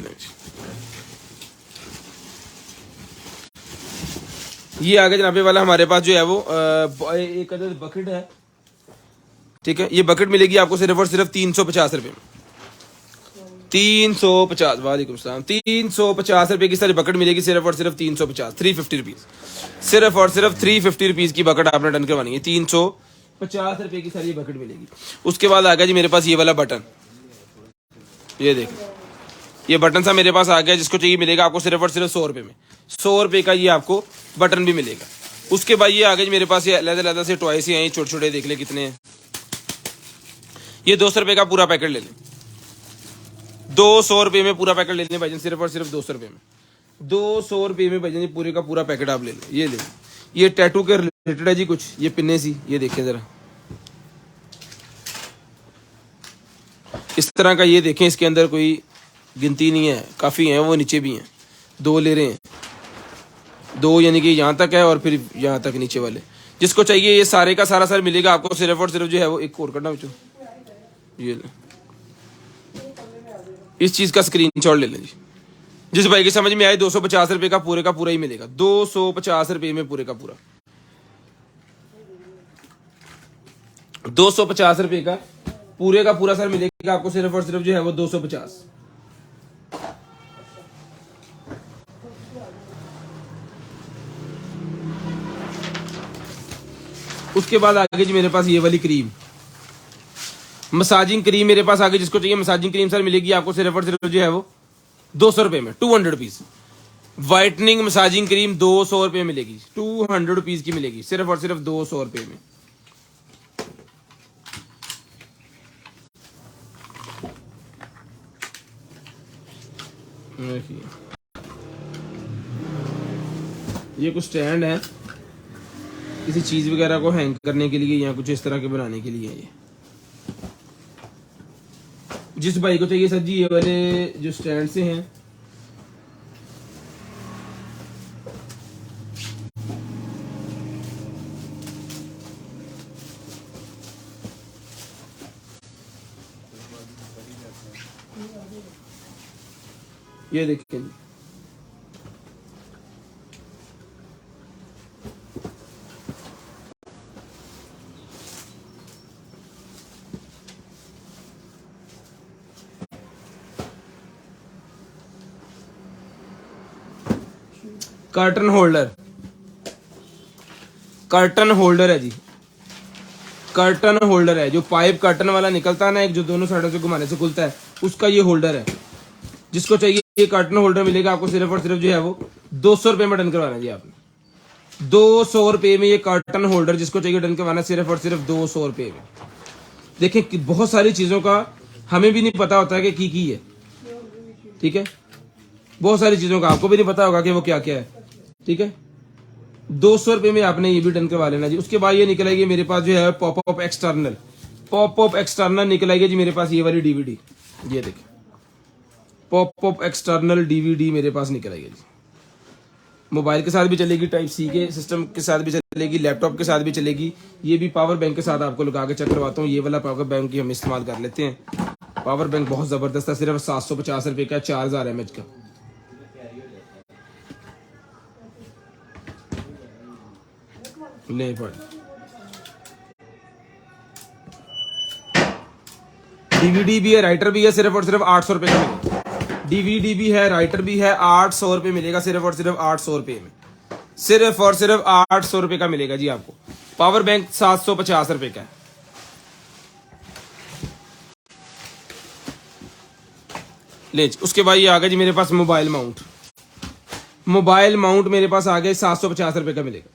ये आगे जनाबे वाला हमारे पास जो है वो एक अदर बकेट है, ठीक है। ये बकेट मिलेगी आपको सिर्फ और सिर्फ 350 रुपये में, 350, वालेकुम सलाम, 350 रुपये की सारी बकेट मिलेगी, सिर्फ और सिर्फ 350, 350 रुपीज, सिर्फ और सिर्फ 350 रुपीज की बकेट आपने डन करवानी है, 350 रुपये की सारी बकेट मिलेगी। उसके बाद आ गया जी मेरे पास ये वाला बटन, ये देखो ये बटन सा मेरे पास आ गया, जिसको चाहिए मिलेगा आपको सिर्फ और सिर्फ 100 रुपये में, 100 रुपये का ये आपको बटन भी मिलेगा। उसके बाद ये आ गया जी मेरे पास ये अलग-अलग से टॉयस ही हैं, छोटे छोटे, देख ले कितने हैं। ये 200 रुपये का पूरा पैकेट ले लें, 200 रुपये में पूरा पैकेट ले लें भाईजान, सिर्फ और सिर्फ 200 रुपये में, 200 रुपये में भाईजान पूरे का पूरा पैकेट आप ले लें। ये ले, ये टैटू के रिलेटेड है जी कुछ, ये पिन्ने सी, ये देखें जरा इस तरह का, ये देखें इसके अंदर कोई गिनती नहीं है, काफ़ी हैं, वो नीचे भी हैं, 2 ले रहे हैं, 2 यानी कि यहाँ तक है और फिर यहाँ तक नीचे वाले। जिसको चाहिए ये सारे का सारा सर मिलेगा आपको सिर्फ और सिर्फ जो है वो, एक और करना बच्चों, ये ले, इस चीज़ का स्क्रीनशॉट ले लें जी। जिस भाई की समझ में आए 250 रुपये का पूरा ही मिलेगा, 250 रुपये में पूरे का पूरा। ₹250 का पूरे का पूरा सर मिलेगा आपको सिर्फ और सिर्फ जो है वो 250। उसके बाद आगे जी मेरे पास ये वाली क्रीम, मसाजिंग क्रीम मेरे पास आगे, जिसको चाहिए मसाजिंग क्रीम सर मिलेगी आपको सिर्फ और सिर्फ जो है वो 200 रुपए में, 200 पीस वाइटनिंग मसाजिंग क्रीम 200 रुपए मिलेगी, 200 रुपीज की मिलेगी सिर्फ और सिर्फ 200 रुपए में। ये कुछ स्टैंड है किसी चीज वगैरह को हैंग करने के लिए या कुछ इस तरह के बनाने के लिए। ये जिस भाई को चाहिए सर जी ये वाले जो स्टैंड से हैं, ये देखिए कर्टन होल्डर, कर्टन होल्डर है जी, कर्टन होल्डर है जो पाइप कर्टन वाला निकलता है ना एक, जो दोनों साइडों से घुमाने से खुलता है, उसका ये होल्डर है। जिसको चाहिए ये कर्टन होल्डर मिलेगा आपको सिर्फ और सिर्फ जो है वो 200 रुपए में डन करवाना जी आपने, 200 रुपए में ये कर्टन होल्डर जिसको चाहिए डन करवाना सिर्फ और सिर्फ 200 रुपए में। देखें कि बहुत सारी चीजों का हमें भी नहीं पता होता है कि की है, ठीक है, बहुत सारी चीजों का आपको भी नहीं पता होगा कि वो क्या क्या है, ठीक है। 200 रुपए में आपने ये भी डन करवा लेना जी। उसके बाद ये निकल आएगी मेरे पास जो है पॉपअप एक्सटर्नल, पॉपअप एक्सटर्नल निकल आएगी जी मेरे पास ये वाली डीवीडी, ये देखिए पॉपअप एक्सटर्नल डीवीडी मेरे पास निकल आएगी जी। मोबाइल के साथ भी चलेगी, टाइप सी के सिस्टम के साथ भी चलेगी, लैपटॉप के साथ भी चलेगी। ये भी पावर बैंक के साथ आपको लगा के चेक करवाता हूँ। ये वाला पावर बैंक की हम इस्तेमाल कर लेते हैं। पावर बैंक बहुत जबरदस्त है, सिर्फ 750 रुपए का, 4000 mAh का। ले पड़ डीवीडी भी है, राइटर भी है, सिर्फ और सिर्फ 800 रुपए का मिलेगा। डीवीडी भी है, राइटर भी है, 800 रुपए मिलेगा सिर्फ और सिर्फ 800 रुपए में, सिर्फ और सिर्फ 800 रुपए का मिलेगा जी आपको। पावर बैंक 750 रुपए का है। ले उसके बाद ये आ गया जी मेरे पास मोबाइल माउंट, मोबाइल माउंट मेरे पास आ गया 750 रुपए का मिलेगा।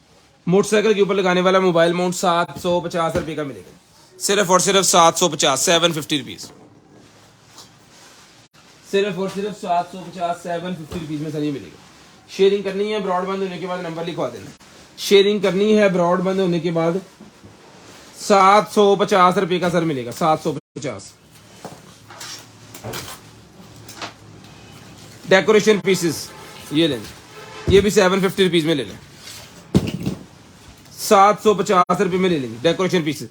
मोटरसाइकिल के ऊपर लगाने वाला मोबाइल माउंट 750 रुपए का मिलेगा, सिर्फ और सिर्फ 750, 750 रुपीज, सिर्फ और सिर्फ 750, 750 रुपीज में सर ये मिलेगा। शेयरिंग करनी है ब्रॉडबैंड होने के बाद नंबर लिखवा देना। शेयरिंग करनी है ब्रॉडबैंड होने के बाद 750 रुपए का सर मिलेगा, 750। डेकोरेशन पीसेस ये लें, ये भी 750 रुपीज में ले लें, 750 रुपए में ले लेंगे डेकोरेशन पीसेस।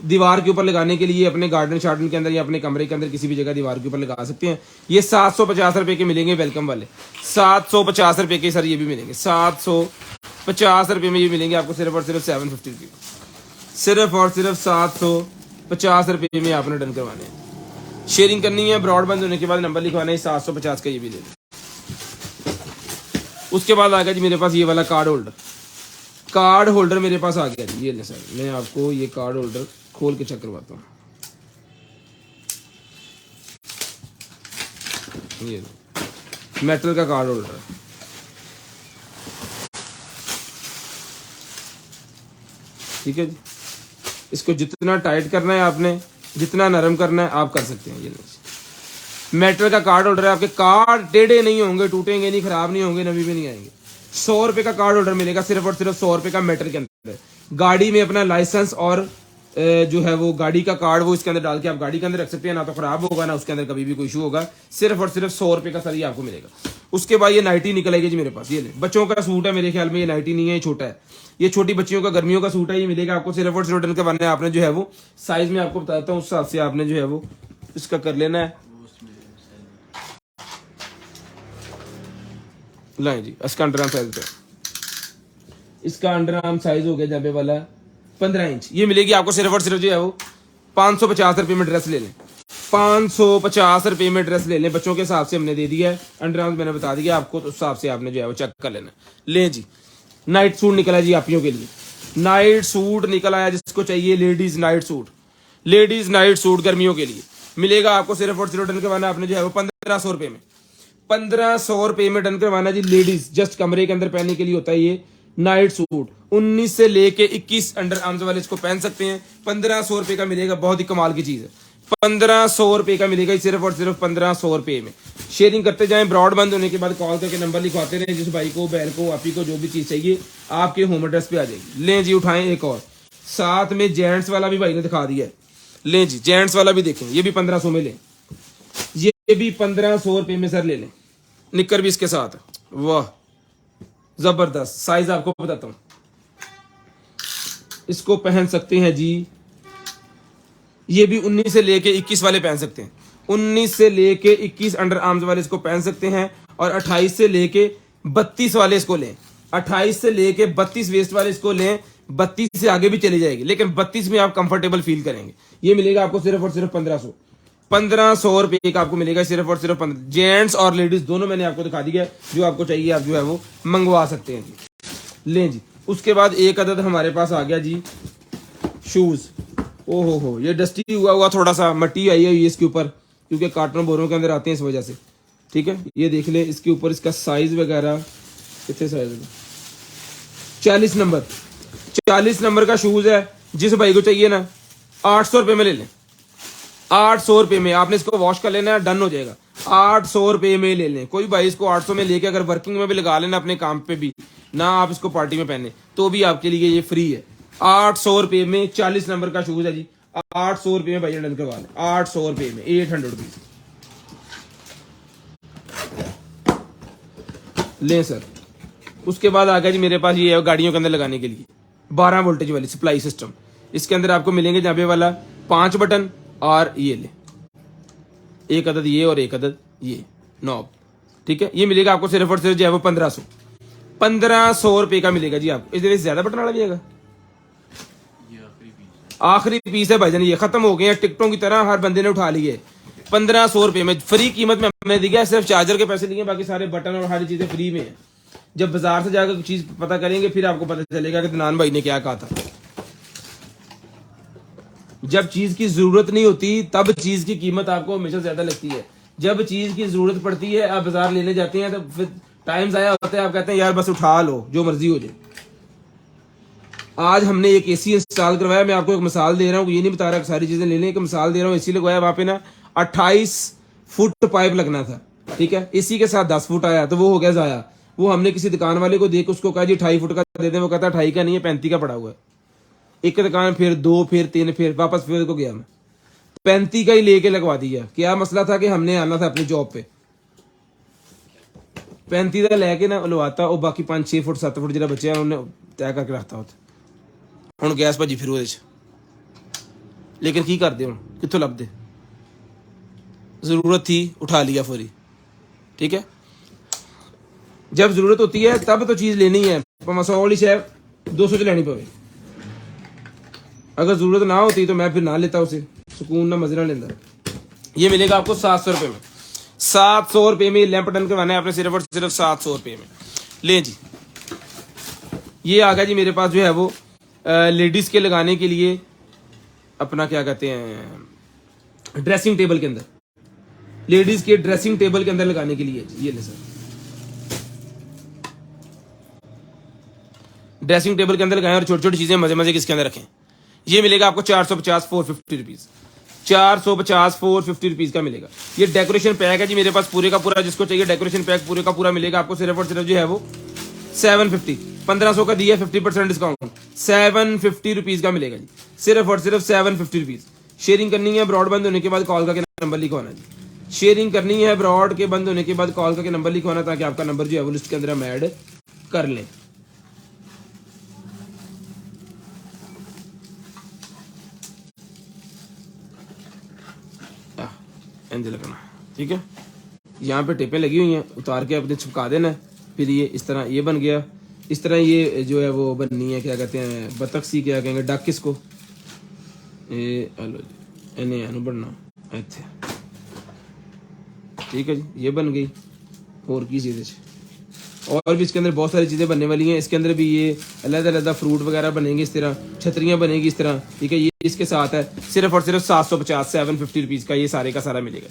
दीवार के ऊपर लगाने के लिए अपने गार्डन शार्डन के अंदर या अपने कमरे के अंदर किसी भी जगह दीवार के ऊपर लगा सकते हैं। ये 750 रुपए के मिलेंगे वेलकम वाले, 750 रुपए के सर ये भी मिलेंगे, 750 रुपए में ये मिलेंगे आपको सिर्फ और सिर्फ 750 रुपए, सिर्फ और सिर्फ 750 रुपए में आपने डन करवाने हैं। शेयरिंग करनी है ब्रॉडबैंड होने के बाद नंबर लिखवाना है, 750 का ये भी ले लें। उसके बाद आ गया जी मेरे पास ये वाला कार्ड होल्डर, कार्ड होल्डर मेरे पास आ गया जी। ये ले सर, मैं आपको ये कार्ड होल्डर खोल के चेक करवाता हूँ। ये मेटल का कार्ड होल्डर है, ठीक है जी। इसको जितना टाइट करना है आपने, जितना नरम करना है आप कर सकते हैं। ये मेटल का कार्ड होल्डर है, आपके कार्ड टेढ़े नहीं होंगे, टूटेंगे नहीं, खराब नहीं होंगे, नवी भी नहीं आएंगे। 100 रुपए का कार्ड होल्डर मिलेगा सिर्फ और सिर्फ 100 रुपए का मेटल के अंदर। गाड़ी में अपना लाइसेंस और जो है वो गाड़ी का कार्ड वो इसके अंदर डाल के आप गाड़ी के अंदर रख सकते हैं, ना तो खराब होगा ना उसके अंदर कभी भी कोई इशू होगा। सिर्फ और सिर्फ 100 रुपए का सर ये आपको मिलेगा। उसके बाद ये नाइटी निकल आएगी जी मेरे पास। ये बच्चों का सूट है, मेरे ख्याल में ये नाइटी नहीं है, ये छोटा है, ये छोटी बच्चियों का गर्मियों का सूट है। ये मिलेगा आपको सिर्फ और सिर्फ डन के बनना है। आपने जो है वो साइज में आपको बताता हूँ, उस हिसाब से आपने जो है वो इसका कर लेना है। लाए जी इसका अंडर आर्म साइज, इसका अंडर आर्म साइज हो गया जबे वाला 15 इंच, ये मिलेगी आपको सिर्फ और सिर्फ जो है वो 550 रुपये में ड्रेस ले लें। 550 रुपये में ड्रेस ले लें, बच्चों के हिसाब से हमने दे दिया है, अंडर आर्म्स मैंने बता दिया आपको, तो उस हिसाब से आपने जो है वो चेक कर लेना। ले जी, नाइट सूट निकला जी आपियों के लिए, नाइट सूट निकल आया, जिसको चाहिए ladies night suit, ladies night suit गर्मियों के लिए मिलेगा आपको सिर्फ और सिर्फ डन करवाना आपने जो है वो 1500 रुपये में, 1500 रुपये में डन करवाना जी। लेडीज जस्ट कमरे के अंदर पहनने के लिए होता है ये नाइट सूट, 19 से लेके 21 अंडर आर्म्स वाले इसको पहन सकते हैं। 1500 रुपये का मिलेगा, बहुत ही कमाल की चीज है। 1500 रुपये का मिलेगा सिर्फ और सिर्फ 1500 रुपये में। शेयरिंग करते जाएं, ब्रॉड बंद होने के बाद कॉल करके नंबर लिखवाते रहे, जिस भाई को बहन को आपी को जो भी चीज चाहिए आपके होम एड्रेस पे आ जाएगी। लें जी उठाएं एक और, साथ में जेंट्स वाला भी भाई ने दिखा दिया है। लें जी जेंट्स वाला भी देखें, ये भी 1500 में लें, ये भी 1500 रुपये में सर ले लें, निक्कर भी इसके साथ। वाह जबरदस्त, साइज आपको बताता हूं, इसको पहन सकते हैं जी, ये भी 19 से लेके 21 वाले पहन सकते हैं, 19 से लेके 21 अंडर आर्म्स वाले इसको पहन सकते हैं, और 28 से लेके 32 वाले इसको लें, 28 से लेके 32 वेस्ट वाले इसको लें, 32 से आगे भी चली जाएगी, लेकिन 32 में आप कंफर्टेबल फील करेंगे। ये मिलेगा आपको सिर्फ और सिर्फ 1500 रुपये का आपको मिलेगा सिर्फ और सिर्फ 15। जेंट्स और लेडीज दोनों मैंने आपको दिखा दिया है, जो आपको चाहिए आप जो है वो मंगवा सकते हैं जी। लें जी, उसके बाद एक अदद हमारे पास आ गया जी शूज। ओहो हो, ये डस्टी हुआ थोड़ा सा मट्टी आई है इसके ऊपर, क्योंकि कार्टन बोरों के अंदर आते हैं इस वजह से, ठीक है। ये देख ले इसके ऊपर, इसका साइज वगैरह कितने साइज है, 40 नंबर, 40 नंबर का शूज है। जिस भाई को चाहिए ना 800 रुपये में ले लें, 800 रुपये में आपने इसको वॉश कर लेना है, डन हो जाएगा। 800 रुपये में ले लें, कोई भाई इसको 800 में लेके अगर वर्किंग में भी लगा लेना अपने काम पे भी ना, आप इसको पार्टी में पहने तो भी आपके लिए ये फ्री है। 800 रुपये में 40 नंबर का शूज है जी, 800 रुपये में भाई डन करवा लें, 800 रुपये में, 800 रुपीज लें सर। उसके बाद आ गया जी मेरे पास ये है गाड़ियों के अंदर लगाने के लिए 12 वोल्टेज वाली सप्लाई सिस्टम। इसके अंदर आपको मिलेंगे जाबे वाला 5 बटन, और ये ले एक अदद ये और एक अदद ये नॉब, ठीक है। ये मिलेगा आपको सिर्फ और सिर्फ जो है वो 1500 रुपये का मिलेगा जी आपको। इसलिए ज्यादा बटन वाला भी आएगा, आखिरी पीस है भाईजान, ये खत्म हो गए हैं टिकटों की तरह, हर बंदे ने उठा लिए। 1500 रुपये में फ्री कीमत में हमने दिया, सिर्फ चार्जर के पैसे लिए, बाकी सारे बटन और सारी चीजें फ्री में है। जब बाजार से जाकर चीज पता करेंगे फिर आपको पता चलेगा कि दनान भाई ने क्या कहा था। जब चीज की जरूरत नहीं होती तब चीज की कीमत आपको हमेशा ज्यादा लगती है, जब चीज की जरूरत पड़ती है आप बाजार लेने जाते हैं तो फिर टाइम जाया होता है, आप कहते हैं यार बस उठा लो जो मर्जी हो जाए। आज हमने एक एसी इंस्टॉल करवाया, मैं आपको एक मिसाल दे रहा हूँ, ये नहीं बता रहा सारी चीजें ले लें, एक मिसाल दे रहा हूँ। एसी लगवाया, वहां पे ना 28 फुट पाइप लगना था, ठीक है। एसी के साथ 10 फुट आया तो वो हो गया जाया। वो हमने किसी दुकान वाले को देख उसको कहा जी 28 फुट का दे दें, वो कहता 28 का नहीं है 35 का पड़ा हुआ है। एक दुकान, फिर 2, फिर 3, फिर वापस फिर को गया मैं 35 का ही लेके लगवा दिया। क्या मसला था कि हमने आना था अपनी जॉब पे, 35 का लेके ना लवाता, और बाकी 5-6 फुट 7 फुट जरा बचे उन्हें तय करके रखता होता। ਹੁਣ गैस भाजी फिर ਉਹਦੇ 'ਚ, लेकिन की करते ਹੁਣ कितों लभदे, जरूरत थी उठा लिया फौरी, ठीक है। जब जरूरत होती है तब तो चीज लेनी है, 100 वाली शय 200 च लेनी पवे। अगर जरूरत ना होती तो मैं फिर ना लेता उसे, सुकून ना मजे ना लेता। ये मिलेगा आपको 700 रुपये में, 700 रुपये में लैंप डन करवाना है आपने सिर्फ और सिर्फ 700 रुपये में। ले जी, ये आ गया जी मेरे पास जो है वो लेडीज के लगाने के लिए अपना क्या कहते हैं ड्रेसिंग टेबल के अंदर, लेडीज के ड्रेसिंग टेबल के अंदर लगाने के लिए। ये ले सर, ड्रेसिंग टेबल के अंदर लगाएं और छोटी छोटी चीजें मजे मजे किसके अंदर रखें। ये मिलेगा आपको 450 450 रुपीज, 450 450 रुपीज का मिलेगा। ये डेकोरेशन पैक है जी मेरे पास पूरे का पूरा, जिसको चाहिए डेकोरेशन पैक पूरे का पूरा मिलेगा आपको सिर्फ और सिर्फ जो है वो 750, 1500 का दिया 50% डिस्काउंट, 750 रुपीज का मिलेगा जी, सिर्फ और सिर्फ 750 रुपीज। शेयरिंग करनी है ब्रॉड बंद होने के बाद कॉल करके नंबर लिखवाना जी, शेयरिंग करनी है ब्रॉड के बंद होने के बाद कॉल करके नंबर लिखवाना, ताकि आपका नंबर जो है वो लिस्ट के अंदर हम ऐड कर लें। लगना, ठीक है। यहाँ पे टेपें लगी हुई हैं, उतार के अपने चिपका देना है। फिर ये इस तरह ये बन गया, इस तरह ये जो है वो बननी है, क्या कहते हैं, बतख सी, क्या कहेंगे, डक किसको, ये हेलो जी, इन्हें बनना इतने, ठीक है जी, ये बन गई। और की चीज़ें और भी इसके अंदर बहुत सारी चीज़ें बनने वाली हैं। इसके अंदर भी ये अलग-अलग फ्रूट वगैरह बनेंगे, इस तरह छतरियाँ बनेगी इस तरह, ठीक है। ये इसके साथ है सिर्फ और सिर्फ 750 750 रुपीज़ का ये सारे का सारा मिलेगा।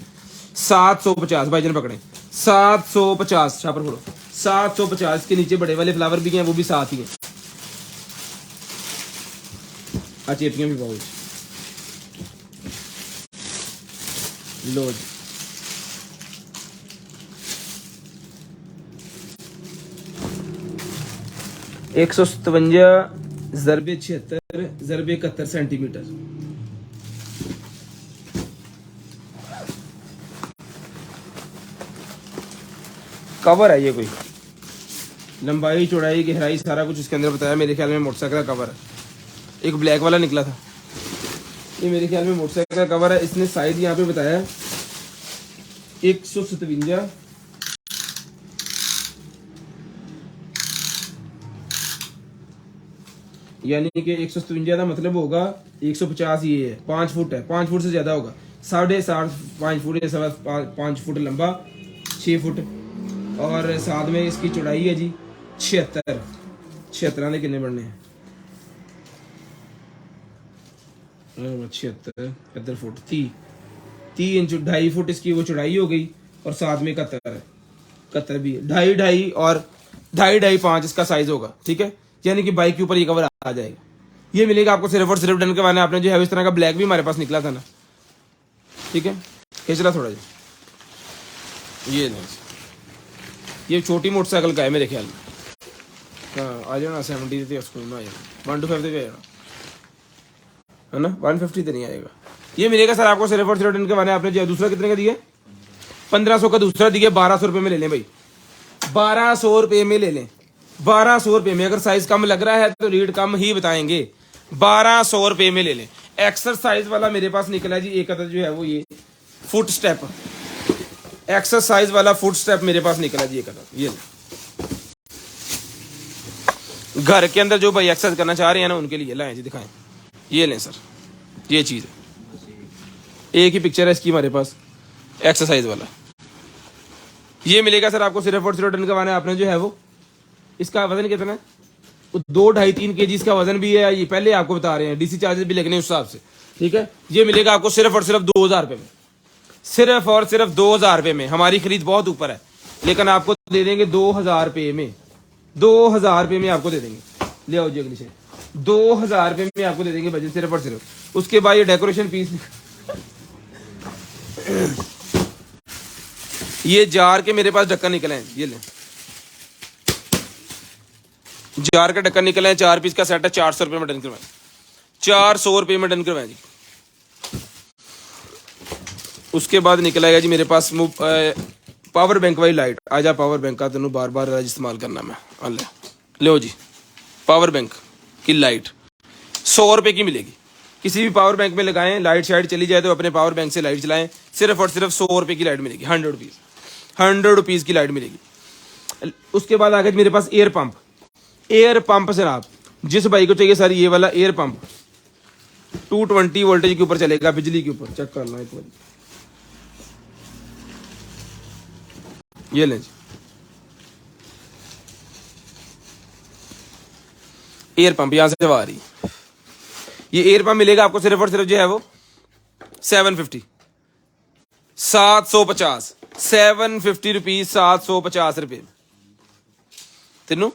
750 भाईजान पकड़े, 750 छापर फोड़ो, 750 के नीचे बड़े वाले फ्लावर भी हैं, वो भी साथ ही हैं। चेपियाँ भी पाओ, लो जी। एक 157 ज़रबे 76 ज़रबे 71 सेंटीमीटर। कवर है ये, कोई लंबाई चौड़ाई गहराई सारा कुछ इसके अंदर बताया। मेरे ख्याल में मोटरसाइकिल का कवर है। एक ब्लैक वाला निकला था, ये मेरे ख्याल में मोटरसाइकिल का कवर है। इसने साइज यहाँ पे बताया 157, यानी कि 157 का मतलब होगा 150, ये है 5 फुट है, 5 फुट से ज्यादा होगा, 7.5 5 फुट या 5 फुट लंबा, 6 फुट, और साथ में इसकी चौड़ाई है जी 76 76 ने कितने बढ़ने हैं, 76 71 फुट 30 इंच, 2.5 फुट इसकी वो चौड़ाई हो गई, और साथ में 71 भी 2.5 और 2.5 5 इसका साइज होगा, ठीक है। यानी कि बाइक के ऊपर ये कवर आ जाएगा। ये मिलेगा आपको सिर्फ और सिर्फ डन के वाने। आपने जो है इस तरह का ब्लैक भी हमारे पास निकला था ना, ठीक है, खींचना थोड़ा जी, ये नहीं, ये छोटी मोटरसाइकिल का है मेरे ख्याल में। हाँ आ जाना 70 थे उसको में आ जाना, 125 पे आएगा है ना, 150 तो नहीं आएगा। ये मिलेगा सर आपको सिर्फ और सिर्फ डन के वाने। आपने जो दूसरा कितने का दिया, 1500 का दूसरा दिया, 1200 रुपये में ले लें भाई, 1200 रुपये में ले लें, 1200 रुपये में। अगर साइज कम लग रहा है तो रेट कम ही बताएंगे, 1200 रुपये में ले लें। एक्सरसाइज वाला मेरे पास निकला है जी, एक अदर जो है वो ये फुट स्टेप, एक्सरसाइज वाला फुट स्टेप मेरे पास निकला जी एक अदर। ये घर के अंदर जो भाई एक्सरसाइज करना चाह रहे हैं ना उनके लिए लाएं जी, दिखाएं, ये लें सर, ये चीज़ है, एक ही पिक्चर है इसकी हमारे पास एक्सरसाइज वाला। ये मिलेगा सर आपको सिर्फ और सिर्फ डन करवाना है। आपने जो है वो इसका वजन कितना है, 2 2.5 3 kg इसका वजन भी है। ये पहले आपको बता रहे हैं, डीसी चार्जेस भी लगने उस हिसाब से, ठीक है। ये मिलेगा आपको सिर्फ और सिर्फ 2000 रुपये में, सिर्फ और सिर्फ 2000 रुपये में। हमारी खरीद बहुत ऊपर है, लेकिन आपको दे देंगे 2000 रुपये में, 2000 रुपये में आपको दे देंगे। ले आओ जी अगली शेर, 2000 रुपये में आपको दे देंगे बजट सिर्फ और सिर्फ। उसके बाद ये डेकोरेशन पीस ये जार के मेरे पास ढक्कन निकले हैं, ये ले जार का ढक्कन निकले हैं, 4 पीस का सेट है, 400 रुपये में डन करवाएं, 400 रुपये में डन करवाएं जी। उसके बाद निकलेगा जी मेरे पास पावर बैंक वाली लाइट। आजा पावर बैंक का तेनों बार बार इस्तेमाल करना मैं, ले जी पावर बैंक की लाइट 100 रुपये की मिलेगी। किसी भी पावर बैंक में लगाएं, लाइट शाइट चली जाए तो अपने पावर बैंक से लाइट चलाएं, सिर्फ और सिर्फ 100 रुपये की लाइट मिलेगी, 100 रुपीज़ की लाइट मिलेगी। उसके बाद आ गया मेरे पास air pump. Air pump sir आप जिस भाई को चाहिए सर ये वाला एयर पंप 220 वोल्टेज के ऊपर चलेगा, बिजली के ऊपर, चेक करना एक बार, ये लें जी एयर पंप, यहां से जवा रही। ये एयर पंप मिलेगा आपको सिर्फ और सिर्फ जो है वो 750 750 750 रुपीज, 750 रुपये तीनों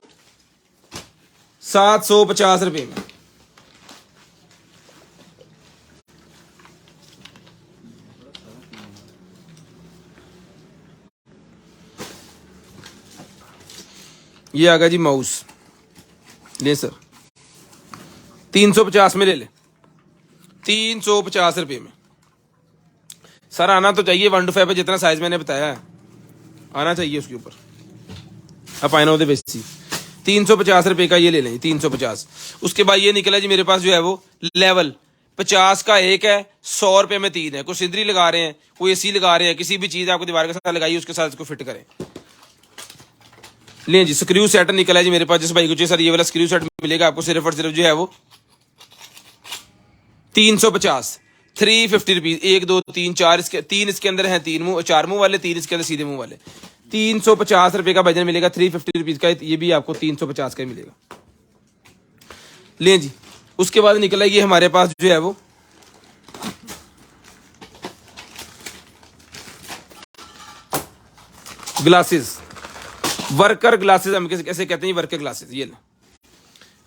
750 रुपये में। ये आ गया जी माउस, ले सर 350 में ले ले, 350 रुपये में। सर आना तो चाहिए 125 पे, जितना साइज मैंने बताया है आना चाहिए उसके ऊपर। अब आए ना वो बेसी 350 रुपये का ये ले लें, 350। उसके बाद ये निकला जी मेरे पास जो है वो लेवल 50 का एक है, 100 रुपये में 3 है। कोई सिंदरी लगा रहे हैं, कोई एसी लगा रहे हैं, किसी भी चीज़ आपको दीवार के साथ लगाइए, उसके साथ इसको फिट करें। लें जी स्क्रू सेट निकला है जी मेरे पास, जिस भाई को चाहिए सर ये वाला स्क्रू सेट मिलेगा आपको सिर्फ और सिर्फ जो है वो 350 350 रुपीज। 1 2 3 4 इसके 3 इसके अंदर हैं 3 मुंह 4 मुंह वाले, 3 इसके अंदर सीधे मुंह वाले। 350 रुपए का भजन मिलेगा, 350 रुपीज का, ये भी आपको 350 का ही मिलेगा। लें जी उसके बाद निकला ये हमारे पास जो है वो ग्लासेस, वर्कर ग्लासेस हम कैसे कहते हैं, वर्कर ग्लासेस। ये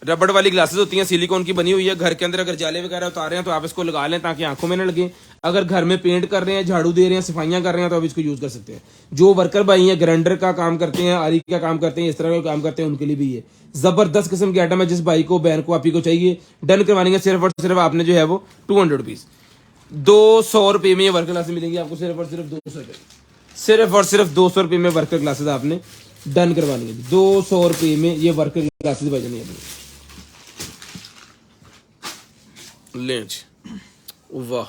रबड़ वाली ग्लासेस होती हैं, सिलिकॉन की बनी हुई है। घर के अंदर अगर जाले वगैरह उतार रहे हैं तो आप इसको लगा लें ताकि आंखों में ना लगे। अगर घर में पेंट कर रहे हैं, झाड़ू दे रहे हैं, सफाइयां कर रहे हैं तो आप इसको यूज कर सकते हैं। जो वर्कर भाई हैं, ग्राइंडर का काम करते हैं, आरी का काम करते हैं, इस तरह का काम करते हैं, उनके लिए भी ये जबरदस्त किस्म के आइटम है। जिस भाई को, बहन को, आपी को चाहिए, डन करवाने का सिर्फ और सिर्फ आपने जो है वो 200 रुपीज 200 रुपये में ये वर्कर ग्लासेस मिलेंगी आपको, सिर्फ और सिर्फ 200 रुपये, सिर्फ और सिर्फ 200 रुपये में वर्कर ग्लासेस आपने डन करवानी है। 200 रुपये में ये वर्कर ग्लासेस बजनी है। लें जी वाह।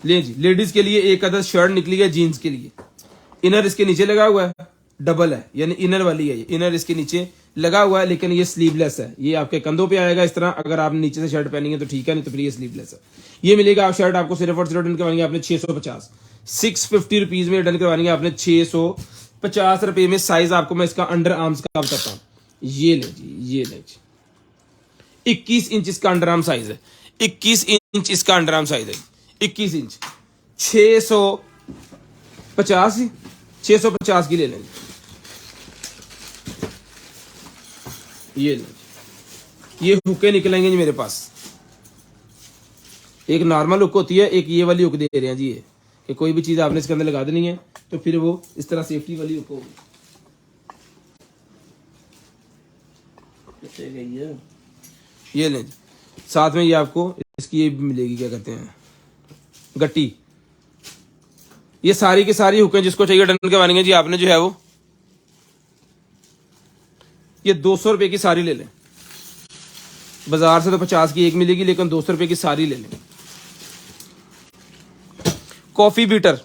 लें जी लेडीज के लिए एक अदद शर्ट निकली है जीन्स के लिए। इनर इसके नीचे लगा हुआ है, डबल है, यानी इनर वाली है। ये इनर इसके नीचे लगा हुआ है, लेकिन ये स्लीवलेस है। ये आपके कंधों पे आएगा इस तरह। अगर आप नीचे से शर्ट पहनेंगे तो ठीक है, नहीं तो फिर ये स्लीवलेस है। ये मिलेगा आप शर्ट आपको सिर्फ और सिर्फ डन करवानी है आपने 650 650 रुपीज में डन करवानी है आपने 650 रुपये में। साइज आपको मैं इसका अंडर आर्म्स का बताता हूँ। ये ले जी, ये ले जी 21 इंच इसका अंडर आर्म साइज है। 21 इंच इसका अंडर आर्म साइज है। 21 इंच 650 की ले लेंगे। ये ले, ये हुकें निकलेंगे जी मेरे पास। एक नॉर्मल हुक होती है, एक ये वाली हुक दे रहे हैं जी। ये कि कोई भी चीज आपने इसके अंदर लगा देनी है तो फिर वो इस तरह सेफ्टी वाली हुक होगी। ये लें साथ में, ये आपको इसकी ये भी मिलेगी, क्या कहते हैं, गट्टी। ये सारी की सारी हुकें जिसको चाहिए डन करवानी है जी आपने जो है वो ये 200 रुपए की सारी ले लें। बाजार से तो 50 की एक मिलेगी, लेकिन 200 रुपए की सारी ले लें। कॉफी बीटर,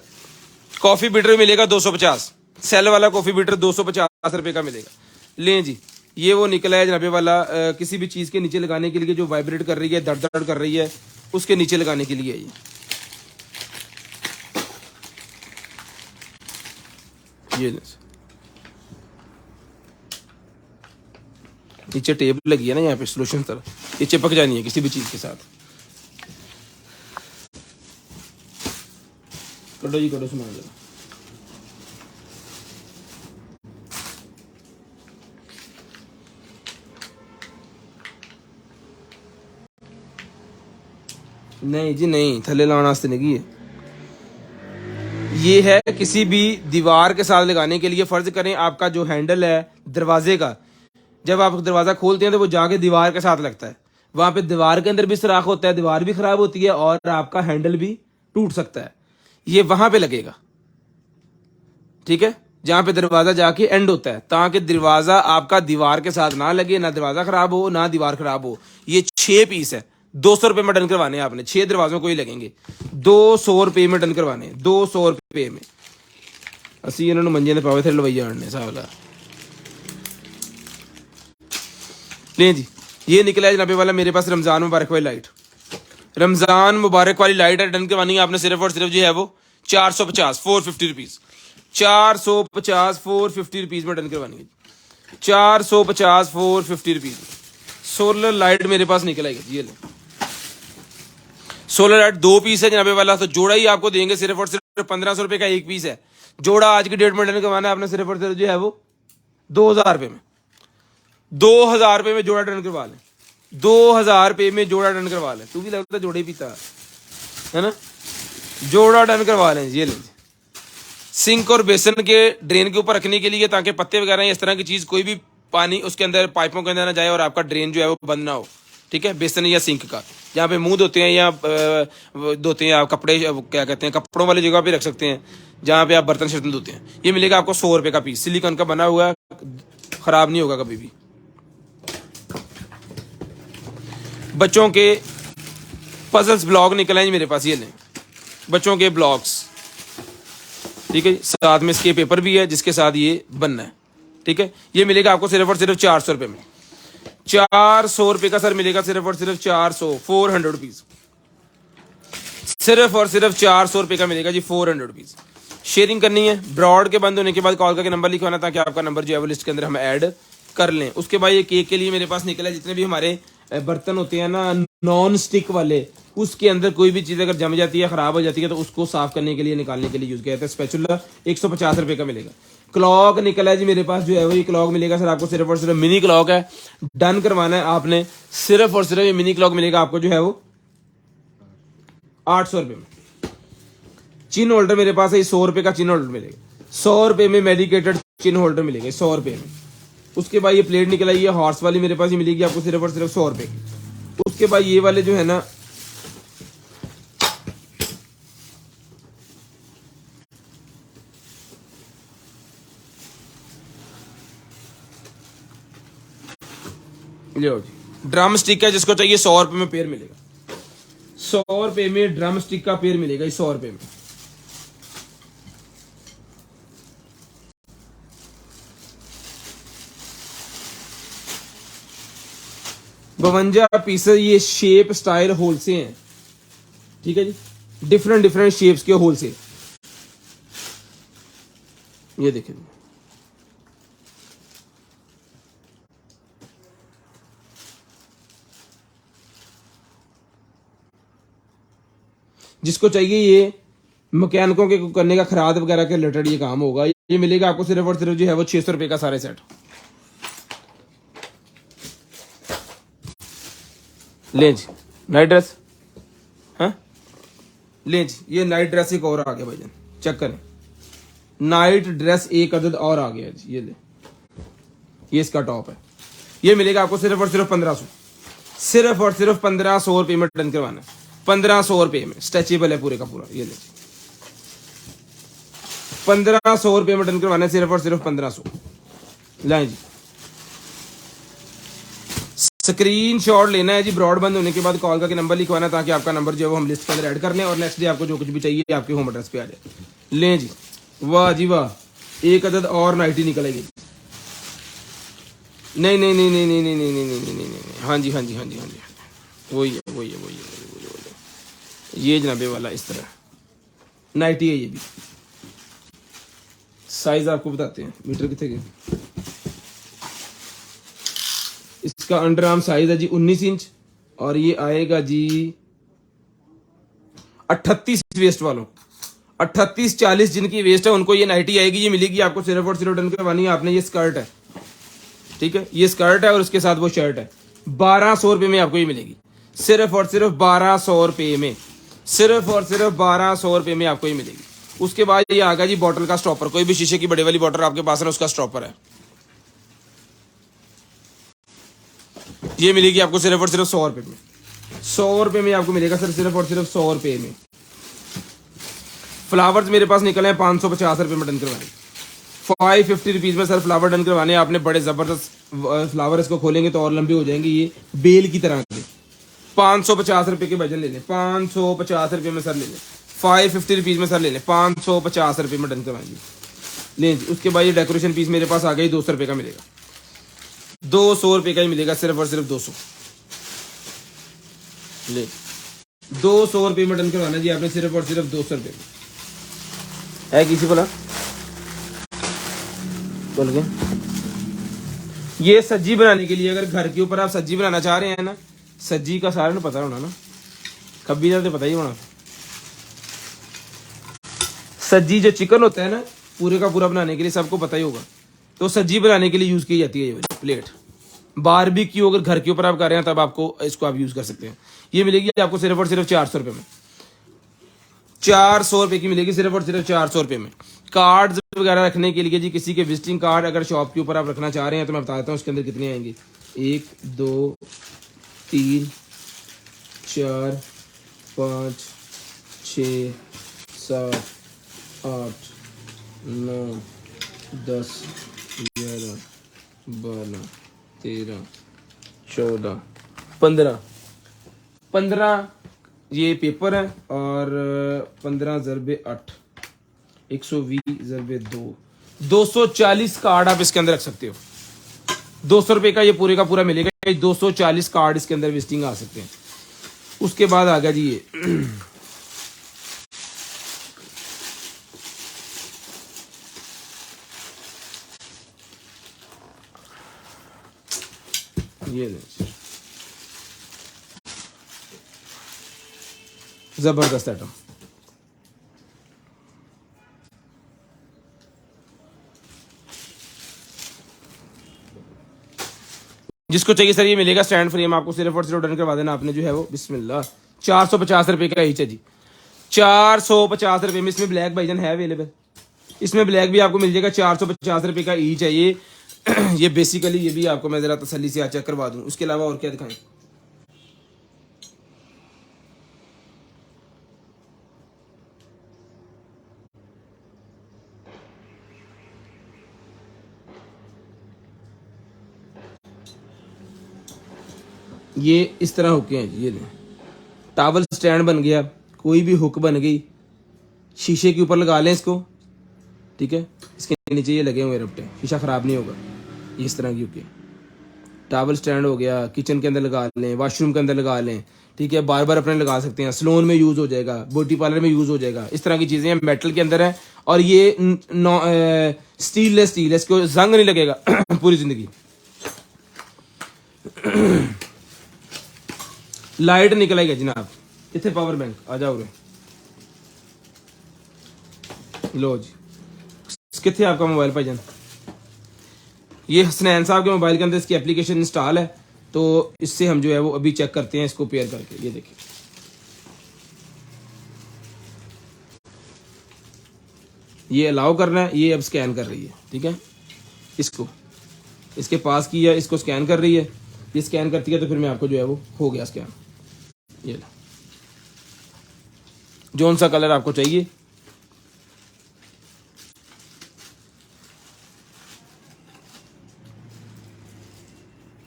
कॉफी बीटर मिलेगा 250। सेल वाला कॉफी बीटर 250 रुपए का मिलेगा। लें जी ये वो निकला है जनाबे वाला, किसी भी चीज के नीचे लगाने के लिए जो वाइब्रेट कर रही है, दर्द दर्द कर रही है, उसके नीचे लगाने के लिए ये नीचे टेप लगी है ना यहाँ पे सोल्यूशन तरह, ये चिपक जानी है किसी भी चीज के साथ। कटो जी कटो सामान जरा। नहीं जी नहीं, थले लाने वास्ते नहीं है। ये है किसी भी दीवार के साथ लगाने के लिए। फर्ज करें आपका जो हैंडल है दरवाजे का, जब आप दरवाजा खोलते हैं तो वो जाके दीवार के साथ लगता है। वहां पे दीवार के अंदर भी सुराख होता है, दीवार भी खराब होती है और आपका हैंडल भी टूट सकता है। ये वहां पे लगेगा, ठीक है, जहां पे दरवाजा जाके एंड होता है, ताकि दरवाजा आपका दीवार के साथ ना लगे, ना दरवाजा खराब हो ना दीवार खराब हो। ये 6 पीस है, 200 रुपए में डन करवाने हैं आपने। 6 दरवाजों को ही लगेंगे, 200 रुपए में डन करवाने, 200 रुपए में। असी इन्होंने मंजे ने पावे थे लवैया आने साहब। लें जी ये निकला है जनाबे वाला मेरे पास रमजान मुबारक वाली लाइट। रमजान मुबारक वाली लाइट है, डन करवानी है आपने सिर्फ और सिर्फ जो है वो 450 450 रुपीज। 450 450 रुपीज में डन करवानी है। 450 450 रुपीज। सोलर लाइट मेरे पास निकला है, ये ले सोलर लाइट 2 पीस है जनाबे वाला, तो जोड़ा ही आपको देंगे सिर्फ और सिर्फ 1500 रुपए का 1 पीस है। जोड़ा आज की डेट में डन करवाना है आपने सिर्फ और सिर्फ जो है वो 2000 रुपए में। 2000 रुपए में जोड़ा डन करवा लें। 2000 रुपए में जोड़ा डन करवा लें। तू भी लगता है जोड़े पीता है ना, जोड़ा डन करवा लें। ये लें सिंक और बेसन के ड्रेन के ऊपर रखने के लिए, ताकि पत्ते वगैरह इस तरह की चीज कोई भी पानी उसके अंदर पाइपों के अंदर ना जाए और आपका ड्रेन जो है वो बंद ना हो, ठीक है। बेसन या सिंक का, जहाँ पे मुंह धोते हैं या धोते हैं आप कपड़े, क्या कहते हैं, कपड़ों वाली जगह पे रख सकते हैं, जहाँ पे आप बर्तन शर्तन धोते हैं। ये मिलेगा आपको 100 रुपए का पीस। सिलिकॉन का बना हुआ, खराब नहीं होगा कभी भी। बच्चों के पजल्स ब्लॉक निकले हैं मेरे पास, ये लें बच्चों के ब्लॉक्स, ठीक है। साथ में इसके पेपर भी है जिसके साथ ये बनना है। ठीक है, ये मिलेगा आपको सिर्फ और सिर्फ 400 रुपये में। 400 रुपये का सर मिलेगा सिर्फ और सिर्फ 400, 400 रुपीज, सिर्फ और सिर्फ 400 रुपये का मिलेगा जी, 400 रुपीज। शेयरिंग करनी है, ब्रॉड के बंद होने के बाद कॉल करके नंबर लिखवाना ताकि आपका नंबर जो है वो लिस्ट के अंदर हम ऐड कर लें। उसके बाद ये केक के लिए मेरे पास निकला है, जितने भी हमारे बर्तन होते हैं ना नॉन स्टिक वाले, उसके अंदर कोई भी चीज़ अगर जम जाती है, ख़राब हो जाती है, तो उसको साफ करने के लिए, निकालने के लिए यूज़ किया जाता है। स्पैचुला 150 रुपये का मिलेगा। क्लॉक निकला है जी मेरे पास जो है वो, ये क्लॉक मिलेगा सर आपको सिर्फ और सिर्फ, मिनी क्लॉक है, डन करवाना है आपने, सिर्फ और सिर्फ ये मिनी क्लॉक मिलेगा आपको जो है वो 800 रुपये में। चिन होल्डर मेरे पास है, 100 रुपये का चिन होल्डर मिलेगा, 100 रुपये में मेडिकेटेड चिन होल्डर मिलेगा, 100 रुपये में। उसके बाद ये प्लेट निकल आई है हॉर्स वाली, मेरे पास ये मिलेगी आपको सिर्फ और सिर्फ 100 रुपये की। उसके बाद ये वाले जो है ना, लो जी ड्रम स्टिक है, जिसको चाहिए 100 रुपये में पेयर मिलेगा, 100 रुपये में ड्रम स्टिक का पेयर मिलेगा, 100 रुपये में। बवंजा पीसेस, ये शेप स्टाइल होल से हैं, ठीक है जी, डिफरेंट डिफरेंट शेप्स के होल से। ये देखिए, जिसको चाहिए ये मैकेनिकों के करने का, खराद वगैरह के रिलेटेड ये काम होगा, ये मिलेगा आपको सिर्फ और सिर्फ जो है वो 600 रुपये का सारे सेट। ले जी नाइट ड्रेस, हाँ ले जी, ये नाइट ड्रेस एक और आ गया भाईजान, चेक करें, नाइट ड्रेस एक अदद और आ गया जी, ये ले, ये इसका टॉप है, ये मिलेगा आपको सिर्फ और सिर्फ 1500, सिर्फ और सिर्फ 1500 रुपये में डन करवाना है, 1500 रुपये में, स्ट्रेचेबल है पूरे का पूरा, ये ले 1500 रुपये में डन करवाना है, सिर्फ और सिर्फ 1500। लाए जी, स्क्रीनशॉट लेना है जी, ब्रॉड बंद होने के बाद कॉल करके नंबर लिखवाना है ताकि आपका नंबर जो है वो हम लिस्ट के अंदर ऐड कर लें और नेक्स्ट डे आपको जो कुछ भी चाहिए आपके होम एड्रेस पे आ जाए। लें जी, वाह जी वाह, एक अदद और नाइटी निकलेगी। नहीं नहीं नहीं नहीं नहीं नहीं नहीं नहीं नहीं नहीं नहीं, हाँ जी हाँ जी हाँ जी हाँ जी, वही है वही है वही है वही है, ये जनाबे वाला इस तरह नाइटी है, ये भी साइज आपको बताते हैं, मीटर कितने के, इसका अंडर आर्म साइज है जी 19 इंच और ये आएगा जी 38 वेस्ट वालों, 38-40 जिनकी वेस्ट है उनको ये नाइटी आएगी, ये मिलेगी आपको सिर्फ और सिर्फ डन करवानी है आपने, ये स्कर्ट है, ठीक है, ये स्कर्ट है और उसके साथ वो शर्ट है, 1200 रुपये में आपको ये मिलेगी, सिर्फ और सिर्फ 1200 रुपये में, सिर्फ और सिर्फ 1200 रुपये में आपको ये मिलेगी। उसके बाद ये आ गया जी बॉटल का स्टॉपर, कोई भी शीशे की बड़ी वाली बॉटल आपके पास है उसका स्टॉपर है, ये मिलेगी आपको सिर्फ और सिर्फ 100 रुपये में, 100 रुपये में आपको मिलेगा सर, सिर्फ और सिर्फ 100 रुपये में। फ्लावर्स मेरे पास निकले हैं 550 रुपये में डन करवाने, 550 रुपीज़ में सर फ्लावर डन करवाने आपने, बड़े ज़बरदस्त फ्लावर, इसको खोलेंगे तो और लंबे हो जाएंगे, ये बेल की तरह के, 550 रुपये के वजन ले लें, 550 रुपये में सर ले लें, 550 रुपीज़ में सर ले लें, 550 रुपये में डन करवाएंगे। लें जी, उसके बाद ये डेकोरेशन पीस मेरे पास आ गई, 200 रुपये का मिलेगा, 200 रुपये का ही मिलेगा, सिर्फ और सिर्फ 200, ले 200 रुपये में डन करवाना जी आपने, सिर्फ और सिर्फ 200 रुपये में। है किसी बोला बोल गए, ये सज्जी बनाने के लिए, अगर घर के ऊपर आप सज्जी बनाना चाह रहे हैं ना, सज्जी का सारे पता होना ना, कभी तो पता ही होना, सज्जी जो चिकन होता है ना पूरे का पूरा बनाने के लिए सबको पता ही होगा, तो सज्जी बनाने के लिए यूज की जाती है ये प्लेट, बारबेक्यू अगर घर के ऊपर आप कर रहे हैं तब आपको इसको आप यूज कर सकते हैं। ये मिलेगी आपको सिर्फ और सिर्फ 400 रुपये में, 400 रुपये की मिलेगी, सिर्फ और सिर्फ 400 रुपये में। कार्ड्स वगैरह रखने के लिए जी, किसी के विजिटिंग कार्ड अगर शॉप के ऊपर आप रखना चाह रहे हैं तो मैं बता देता हूँ उसके अंदर कितने आएंगे, 1 2 3 4 5 6 7 8 9 10 11 12 13 14 15 ये पेपर है और 15 × 8 120 × 2 240 कार्ड आप इसके अंदर रख सकते हो। 200 रुपए का ये पूरे का पूरा मिलेगा। 240 कार्ड इसके अंदर विजिटिंग आ सकते हैं। उसके बाद आ गया जी ये जबरदस्त आइटम। जिसको चाहिए सर ये मिलेगा स्टैंड फ्रेम आपको सिर्फ और सिर्फ डन करवा देना आपने जो है वो बिस्मिल्लाह। 450 रुपए का ईच है जी। 450 रुपए में। इसमें ब्लैक भाईजान है अवेलेबल। इसमें ब्लैक भी आपको मिल जाएगा। 450 रुपए का ईच है ये। ये बेसिकली ये भी आपको मैं जरा तसल्ली से चेक करवा दूं। उसके अलावा और क्या दिखाएं? ये इस तरह हुक हैं जी। ये टावल स्टैंड बन गया, कोई भी हुक बन गई, शीशे के ऊपर लगा लें इसको, ठीक है। इसके नीचे ये लगे हुए रपटे, शीशा खराब नहीं होगा। ये इस तरह की हुक है। टावल स्टैंड हो गया, किचन के अंदर लगा लें, वॉशरूम के अंदर लगा लें, ठीक है। बार बार अपने लगा सकते हैं। सलोन में यूज हो जाएगा, ब्यूटी पार्लर में यूज हो जाएगा। इस तरह की चीजें मेटल के अंदर है और ये स्टील है, इसको जंग नहीं लगेगा पूरी जिंदगी। लाइट निकल आएगा जनाब। इतने पावर बैंक आ जाओ रे। लो जी, कितने आपका मोबाइल भाईजान? ये हसनैन साहब के मोबाइल के अंदर इसकी एप्लीकेशन इंस्टॉल है, तो इससे हम जो है वो अभी चेक करते हैं इसको पेयर करके। ये देखिए, ये अलाउ करना है, ये अब स्कैन कर रही है, ठीक है। इसको इसके पास किया, इसको स्कैन कर रही है। ये स्कैन करती है तो फिर मैं आपको जो है वो हो गया स्कैन। ये लो, जोन सा कलर आपको चाहिए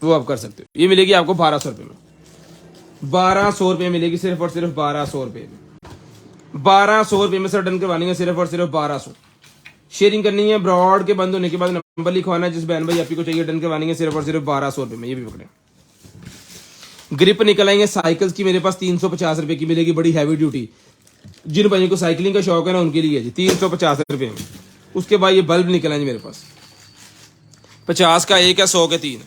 वो आप कर सकते हो। ये मिलेगी आपको 1200 रुपये में। 1200 रुपये मिलेगी सिर्फ और सिर्फ 1200 रुपये में। 1200 रुपये में सर डन करवानी है सिर्फ और सिर्फ 1200। शेयरिंग करनी है, ब्रॉड के बंद होने के बाद नंबर लिखवाना है। जिस बहन भाई आपको चाहिए डन करवानी है सिर्फ और सिर्फ 1200 रुपये में। ये भी पकड़े। ग्रिप निकल आएंगे साइकिल्स की मेरे पास 350 रुपये की मिलेगी, बड़ी हैवी ड्यूटी। जिन भाइयों को साइकिलिंग का शौक है ना उनके लिए जी 350 रुपये में। उसके बाद ये बल्ब निकल आएंगे मेरे पास। 50 का एक है, 100 के 3।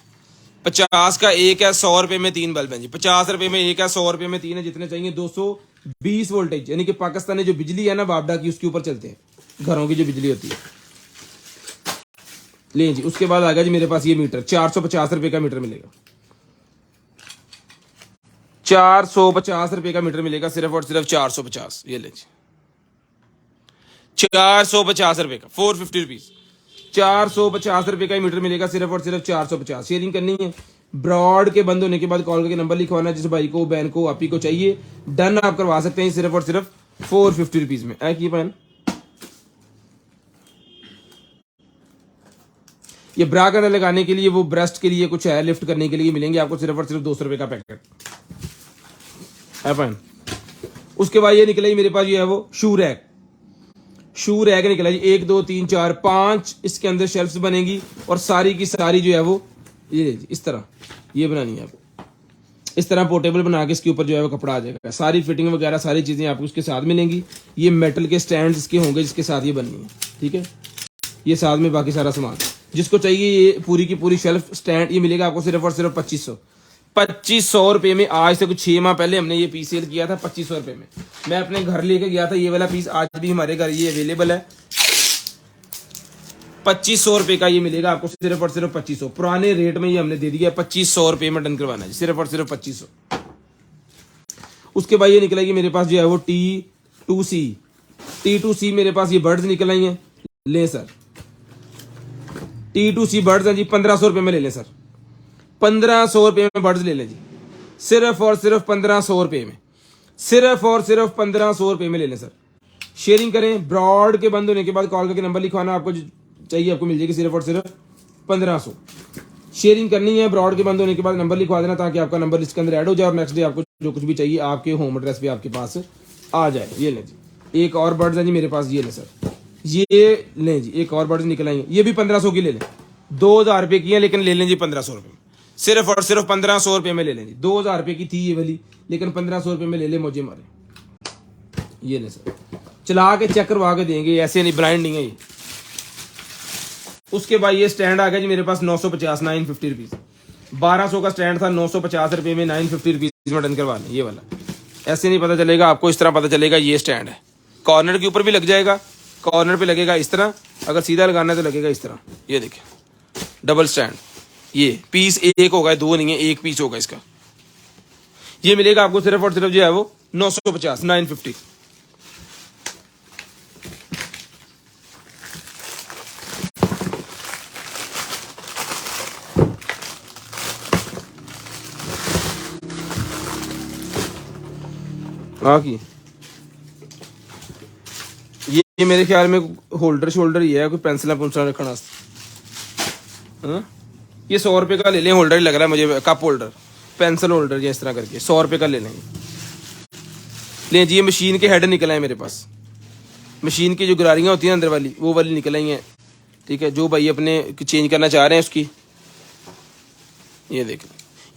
50 का एक है, 100 रुपये में 3 बल्ब हैं जी। 50 रुपये में एक है, 100 रुपये में 3 है। जितने चाहिए 220 वोल्टेज, यानी कि पाकिस्तानी जो बिजली है ना बाबडा की, उसके ऊपर चलते हैं, घरों की जो बिजली होती है। ले जी। उसके बाद आ गया जी मेरे पास ये मीटर। 450 रुपये का मीटर मिलेगा। 450 रुपये का मीटर मिलेगा सिर्फ और सिर्फ 450। ये ले जी, 450 रुपये का, 450 रुपीज। 450 रुपये का मीटर मिलेगा सिर्फ और सिर्फ 450। शेयरिंग करनी है, ब्रॉड के बंद होने के बाद कॉल करके नंबर लिखवाना है। जिस भाई को, बहन को, आपी को चाहिए डन आप करवा सकते हैं सिर्फ और सिर्फ 450 रुपीज में। की बहन ये ब्रा करने लगाने के लिए, वो ब्रेस्ट के लिए कुछ है, लिफ्ट करने के लिए मिलेंगे आपको सिर्फ और सिर्फ 200 रुपये का पैकेट है बहन। उसके बाद ये निकला मेरे पास, ये है वो शू रैक। शू रैक निकला जी। 1 2 3 4 5 इसके अंदर शेल्फ्स बनेगी और सारी की सारी जो है वो ये इस तरह ये बनानी है आपको। इस तरह पोर्टेबल बना के इसके ऊपर जो है वो कपड़ा आ जाएगा। सारी फिटिंग वगैरह सारी चीजें आपको उसके साथ मिलेंगी। ये मेटल के स्टैंड इसके होंगे जिसके साथ ये बननी है, ठीक है। ये साथ में बाकी सारा सामान जिसको चाहिए ये पूरी की पूरी शेल्फ स्टैंड ये मिलेगा आपको सिर्फ और सिर्फ 2500 रुपये में। आज से कुछ 6 माह पहले हमने ये पीस सेल किया था 2500 रुपये में। मैं अपने घर लेके गया था ये वाला पीस, आज भी हमारे घर ये अवेलेबल है। 2500 रुपये का ये मिलेगा आपको सिर्फ और सिर्फ 2500। पुराने रेट में ये हमने दे दिया 2500 रुपये में डन करवाना है सिर्फ और सिर्फ 2500। उसके बाद ये निकलेगी मेरे पास जो है वो T2C मेरे पास ये बर्ड्स निकल आई हैं। ले सर, T2C बर्ड्स हैं जी, 1500 रुपये में ले लें सर। 1500 रुपये में बर्ड्स ले लें जी, सिर्फ और सिर्फ 1500 रुपये में। सिर्फ और सिर्फ 1500 रुपये में ले लें सर। शेयरिंग करें, ब्रॉड के बंद होने के बाद कॉल करके नंबर लिखवाना, आपको चाहिए आपको मिल जाएगी सिर्फ और सिर्फ 1500। शेयरिंग करनी है, ब्रॉड के बंद होने के बाद नंबर लिखवा देना ताकि आपका नंबर इसके अंदर ऐड हो जाए और नेक्स्ट डे आपको जो कुछ भी चाहिए आपके होम एड्रेस पे आपके पास आ जाए। ये ले जी, एक और बर्ड्स है जी मेरे पास, ये ले सर। ये लें जी, एक और बॉटल निकल आएंगे, ये भी 1500 की ले लें। 2000 रुपये की है लेकिन ले लें जी 1500 रुपये में, सिर्फ और सिर्फ 1500 रुपये में ले लें जी। 2000 रुपये की थी ये वाली, लेकिन 1500 रुपये में ले लें, मुझे मारे। ये लें सर, चला के चेक करवा के देंगे, ऐसे नहीं, ब्लाइंड नहीं है ये। उसके बाद ये स्टैंड आ गया जी मेरे पास 950, 950 रुपीज़। 1200 का स्टैंड था, 950 रुपये में 950 रुपीज़ में डन करवा लें। ये वाला ऐसे नहीं पता चलेगा आपको, इस तरह पता चलेगा ये स्टैंड है। कॉर्नर के ऊपर भी लग जाएगा, कॉर्नर पे लगेगा इस तरह, अगर सीधा लगाना है तो लगेगा इस तरह। ये देखिए डबल स्टैंड, ये पीस एक होगा, दो नहीं है, एक पीस होगा इसका। ये मिलेगा आपको सिर्फ और सिर्फ जो है वो 950, 950। हाँ की ये मेरे ख्याल में होल्डर शोल्डर ही है, कोई पेंसिल पुंसिल रखना। हाँ? ये 100 रुपये का ले लें, होल्डर ही लग रहा है मुझे, कप होल्डर, पेंसिल होल्डर, ये इस तरह करके 100 रुपये का ले लें। ले जी, ये मशीन के हेड निकल आए मेरे पास, मशीन की जो गरारियाँ होती हैं अंदर वाली, वो वाली निकल आई हैं। ठीक है, जो भाई अपने चेंज करना चाह रहे हैं उसकी, ये देख,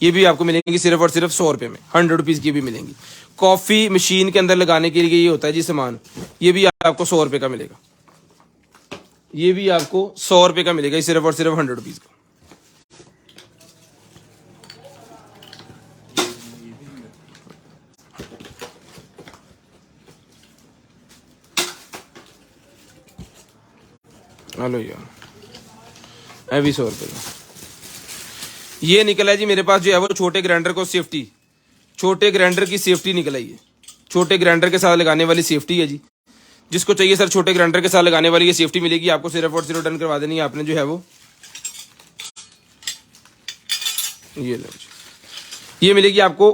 ये भी आपको मिलेंगी सिर्फ और सिर्फ 100 रुपये में, 100 रुपीज़ की भी मिलेंगी। कॉफ़ी मशीन के अंदर लगाने के लिए ये होता है जी सामान, ये भी आपको 100 रुपये का मिलेगा। ये भी आपको 100 रुपये का मिलेगा, सिर्फ और सिर्फ 100 रुपीज़ का। हेलो यार, है भी 100 रुपये का। ये निकला है जी मेरे पास जो है वो छोटे ग्राइंडर को सेफ्टी, छोटे ग्राइंडर की सेफ्टी निकल आई है, छोटे ग्राइंडर के साथ लगाने वाली सेफ्टी है जी। जिसको चाहिए सर छोटे ग्राइंडर के साथ लगाने वाली ये सेफ्टी मिलेगी आपको, सिर्फ और सिर्फ डन करवा देनी है आपने जो है वो। ये लो जी, ये मिलेगी आपको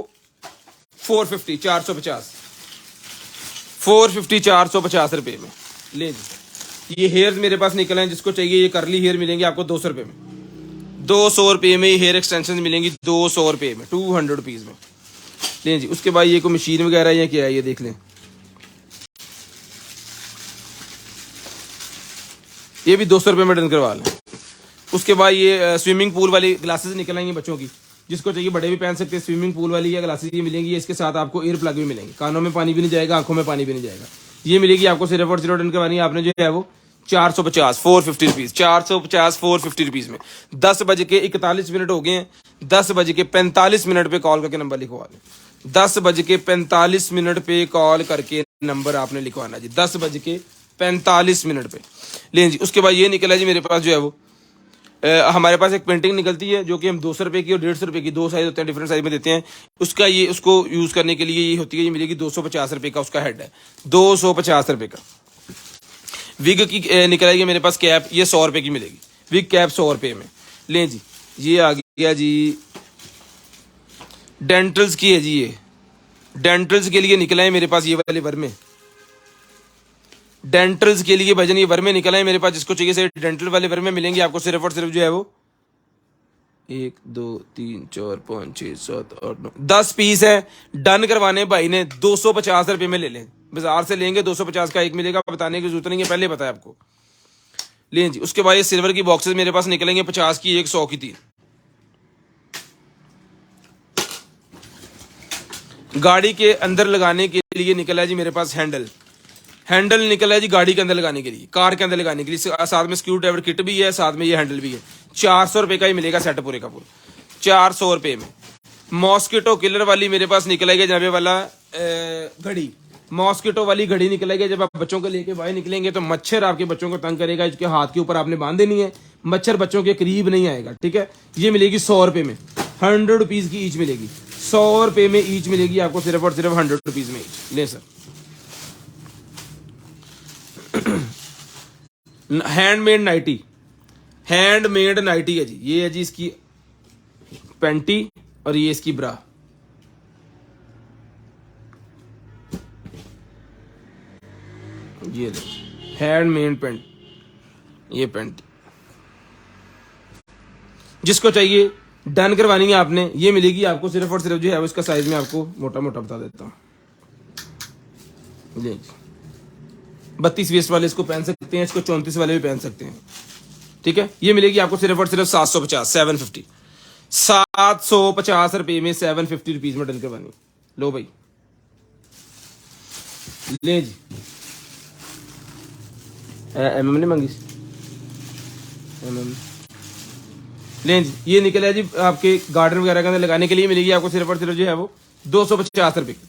450, 450, 450, 450 रुपये में। ले जी, ये हेयर्स मेरे पास निकले हैं, जिसको चाहिए ये करली हेयर मिलेंगे आपको 200 रुपये में। 200 रुपये में हेयर एक्सटेंशन मिलेंगी, 200 रुपये में, 200 रुपीज़ में। लें जी, उसके बाद ये कोई मशीन वगैरह या क्या है ये देख लें, ये भी 200 रुपये में डन करवा लें। उसके बाद ये स्विमिंग पूल वाली ग्लासेस निकल आएंगी बच्चों की, जिसको चाहिए बड़े भी पहन सकते हैं। स्विमिंग पूल वाली या ग्लासेस ये मिलेंगी, इसके साथ आपको एयर प्लग भी मिलेंगे, कानों में पानी भी नहीं जाएगा, आंखों में पानी भी नहीं जाएगा। ये मिलेगी आपको सिर्फ और सिर्फ डन करवानी है आपने जो है वो 450, 450 रुपीज़, 450, 450 रुपीज़ में। 10:41 हो गए हैं, 10:45 पे कॉल करके नंबर लिखवा लें। 10:45 पे कॉल करके नंबर आपने लिखवाना जी, 10:45 पे। लें जी, उसके बाद ये निकला जी मेरे पास जो है वो हमारे पास एक पेंटिंग निकलती है जो कि हम 200 रुपये की और 150 रुपये की, दो साइज होते हैं, डिफरेंट साइज में देते हैं। उसका ये उसको यूज़ करने के लिए ये होती है, ये मिलेगी 250 रुपये का, उसका हेड है 250 रुपये का। विग की निकल आएगी मेरे पास कैप, ये 100 रुपये की मिलेगी, विग कैप 100 रुपये में। लें जी, ये आ गया जी डेंटल्स की है जी, ये डेंटल्स के लिए निकला है मेरे पास ये वाले वर्मे, डेंटल्स के लिए भजन ये वर्मे निकला है मेरे पास। जिसको चाहिए से डेंटल वाले वर्मे मिलेंगे आपको सिर्फ और सिर्फ जो है वो 1 2 3 4 5 6 7 8 9 10 पीस है। डन करवाने भाई ने 250 रुपये में ले लें, बाजार से लेंगे 250 का एक मिलेगा, बताने की जरूरत नहीं है, पहले बताया आपको। लें जी, उसके बाद ये सिल्वर की बॉक्सेस मेरे पास निकलेंगे 50 की 1, 100 की 3। गाड़ी के अंदर लगाने के लिए निकला है जी मेरे पास हैंडल, हैंडल निकला है जी गाड़ी के अंदर लगाने के लिए, कार के अंदर लगाने के लिए। साथ में स्क्रू ड्राइवर किट भी है, साथ में ये हैंडल भी है। 400 रुपये का ही मिलेगा सेट पूरे का पूरा, 400 रुपये में। मॉस्किटो किलर वाली मेरे पास निकलेगा जब वाला घड़ी, मॉस्किटो वाली घड़ी निकलेगी। जब आप बच्चों को लेके बाहर निकलेंगे तो मच्छर आपके बच्चों को तंग करेगा, इसके हाथ के ऊपर आपने बांध देनी है, मच्छर बच्चों के करीब नहीं आएगा। ठीक है, ये मिलेगी 100 रुपये में, 100 रुपीज़ की ईच मिलेगी, 100 रुपये में ईच मिलेगी आपको सिर्फ और सिर्फ 100 रुपीज़ में ईच। ले sir, handmade nighty, handmade nighty है जी, ये है जी इसकी पैंटी और ये इसकी ब्रा। ये हैंडमेड पैंट, ये पैंट जिसको चाहिए डन करवानी है आपने, ये मिलेगी आपको सिर्फ और सिर्फ जो है इसका साइज में आपको मोटा मोटा बता देता हूँ। 32 वेस्ट वाले इसको पहन सकते हैं, इसको 34 वाले भी पहन सकते हैं। ठीक है, ये मिलेगी आपको सिर्फ और सिर्फ 750, 750, 750 रुपए में 750 रुपीज में डन करवानी। लो भाई ले जी, एमएम ने मांगी एमएम ले जी। ये निकल है जी आपके गार्डन वगैरह के अंदर लगाने के लिए, मिलेगी आपको सिर्फ और सिर्फ जो है वो 250 रुपए की,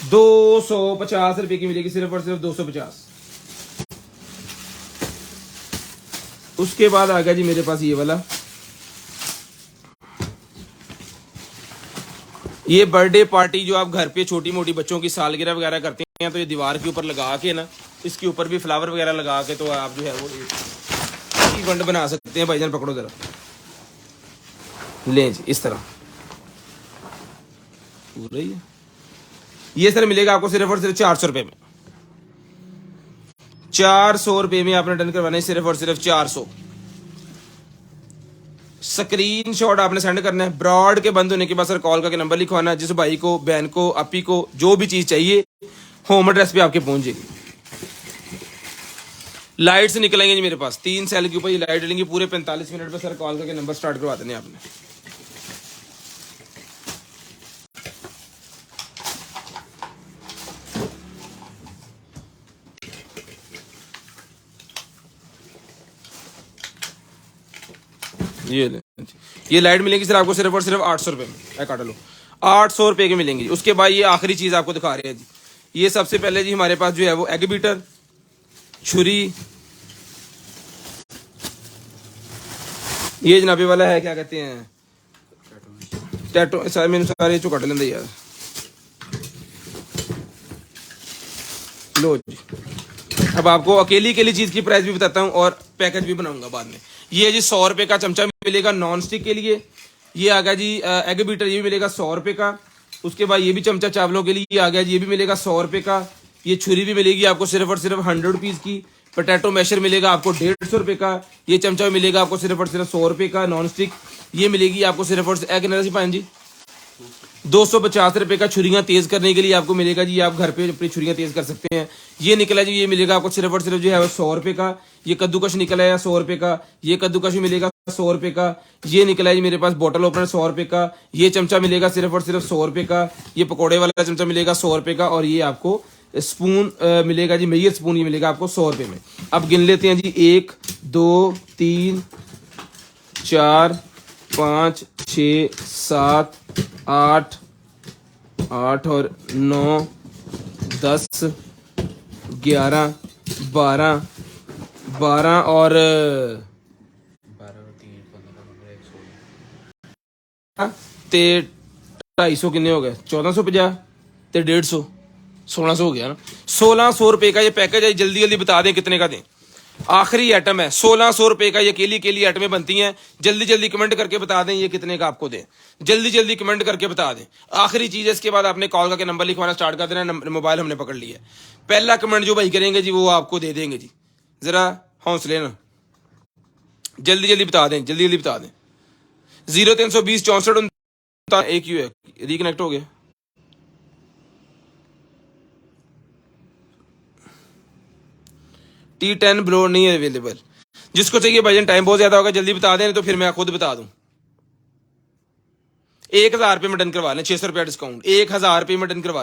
250 रुपए की मिलेगी सिर्फ और सिर्फ 250। उसके बाद आ गया जी मेरे पास ये वाला, ये बर्थडे पार्टी जो आप घर पे छोटी मोटी बच्चों की सालगिरह वगैरह करते हैं, तो ये दीवार के ऊपर लगा के ना, इसके ऊपर भी फ्लावर वगैरह लगा के, तो आप जो है वो इवेंट बना सकते हैं। भाईजान पकड़ो जरा, लें जी इस तरह पूरा ही है। ये सर मिलेगा आपको सिर्फ और सिर्फ 400 रुपए में, 400 रुपए में आपने डन करवाना है, सिर्फ और सिर्फ 400। स्क्रीनशॉट आपने सेंड करना है। ब्रॉड के बंद होने के बाद सर कॉल करके नंबर लिखवाना है, जिस भाई को, बहन को, अपी को जो भी चीज चाहिए होम एड्रेस पे आपके पहुंच जाएगी। लाइट्स निकलेंगे जी मेरे पास 3 सेल के ऊपर ये लाइट लेंगी पूरे 45 मिनट पे। सर कॉल करके नंबर स्टार्ट करवा देने आपने। ये लाइट मिलेगी सर आपको सिर्फ और सिर्फ 800 रुपए में, काट लो 800 रुपए की मिलेंगी। उसके बाद ये आखिरी चीज आपको दिखा रहे हैं जी, ये सबसे पहले जी हमारे पास जो है वो एग बीटर, छुरी, ये जनाबे वाला है क्या कहते हैं टैटो, सारे चो कट लेंगे यार। लो जी, अब आपको अकेली चीज की प्राइस भी बताता हूँ और पैकेज भी बनाऊंगा बाद में। ये जी 100 रुपए का चमचा मिलेगा नॉन स्टिक के लिए। ये आ गया जी एग बीटर, ये भी मिलेगा 100 रुपए का। उसके बाद ये भी चमचा चावलों के लिए ये आ गया जी, ये भी मिलेगा 100 रुपए का। ये छुरी भी मिलेगी आपको सिर्फ और सिर्फ 100 रुपीज की। पोटैटो मैशर मिलेगा आपको 150 रुपए का। ये चमचा मिलेगा आपको सिर्फ और सिर्फ 100 रुपए का नॉन स्टिक। ये मिलेगी आपको सिर्फ और सिर्फ जी 250 रुपए का। छुरियां तेज करने के लिए आपको मिलेगा जी, आप घर पे अपनी छुरियां तेज कर सकते हैं। ये निकला जी, ये मिलेगा आपको सिर्फ और सिर्फ जो है 100 रुपए का। ये कद्दूकश निकला है 100 रुपए का। ये कद्दूकश मिलेगा 100 रुपए का। ये निकला है जी मेरे पास बॉटल ओपनर 100 रुपए का। ये चमचा मिलेगा सिर्फ और सिर्फ 100 रुपए का। ये पकौड़े वाला चमचा मिलेगा 100 रुपए का। और ये आपको स्पून मिलेगा जी, मेयर स्पून, ये मिलेगा आपको 100 रुपए में। अब गिन लेते हैं जी, 1 2 3 4 5 6 7 8 8 और 9 10 11 12 12 और 250 कितने हो गए, 1450 ते 150, 1600 हो गया ना। 1600 रुपए का ये पैकेज है। जल्दी जल्दी बता दें कितने का दें। आखिरी आइटम है 1600 रुपए का। ये अकेली आइटमें बनती हैं। जल्दी जल्दी कमेंट करके बता दें ये कितने का आपको दें। जल्दी जल्दी कमेंट करके बता दें। आखिरी चीज है, इसके बाद आपने कॉल करके नंबर लिखवाना स्टार्ट कर देना। मोबाइल हमने पकड़ लिया है। पहला कमेंट जो भाई करेंगे जी वो आपको दे देंगे जी। जरा हौसले ना, जल्दी जल्दी बता दें, जल्दी जल्दी बता दें। 0320 64 एक ही है, रिकनेक्ट हो गया। T10 ब्लो नहीं है अवेलेबल। जिसको चाहिए भाईजान, टाइम बहुत ज्यादा होगा, जल्दी बता दें तो फिर मैं खुद बता दूं। 1000 रुपये में डन करवा लें, 600 रुपया डिस्काउंट, 1000 रुपये में डन करवा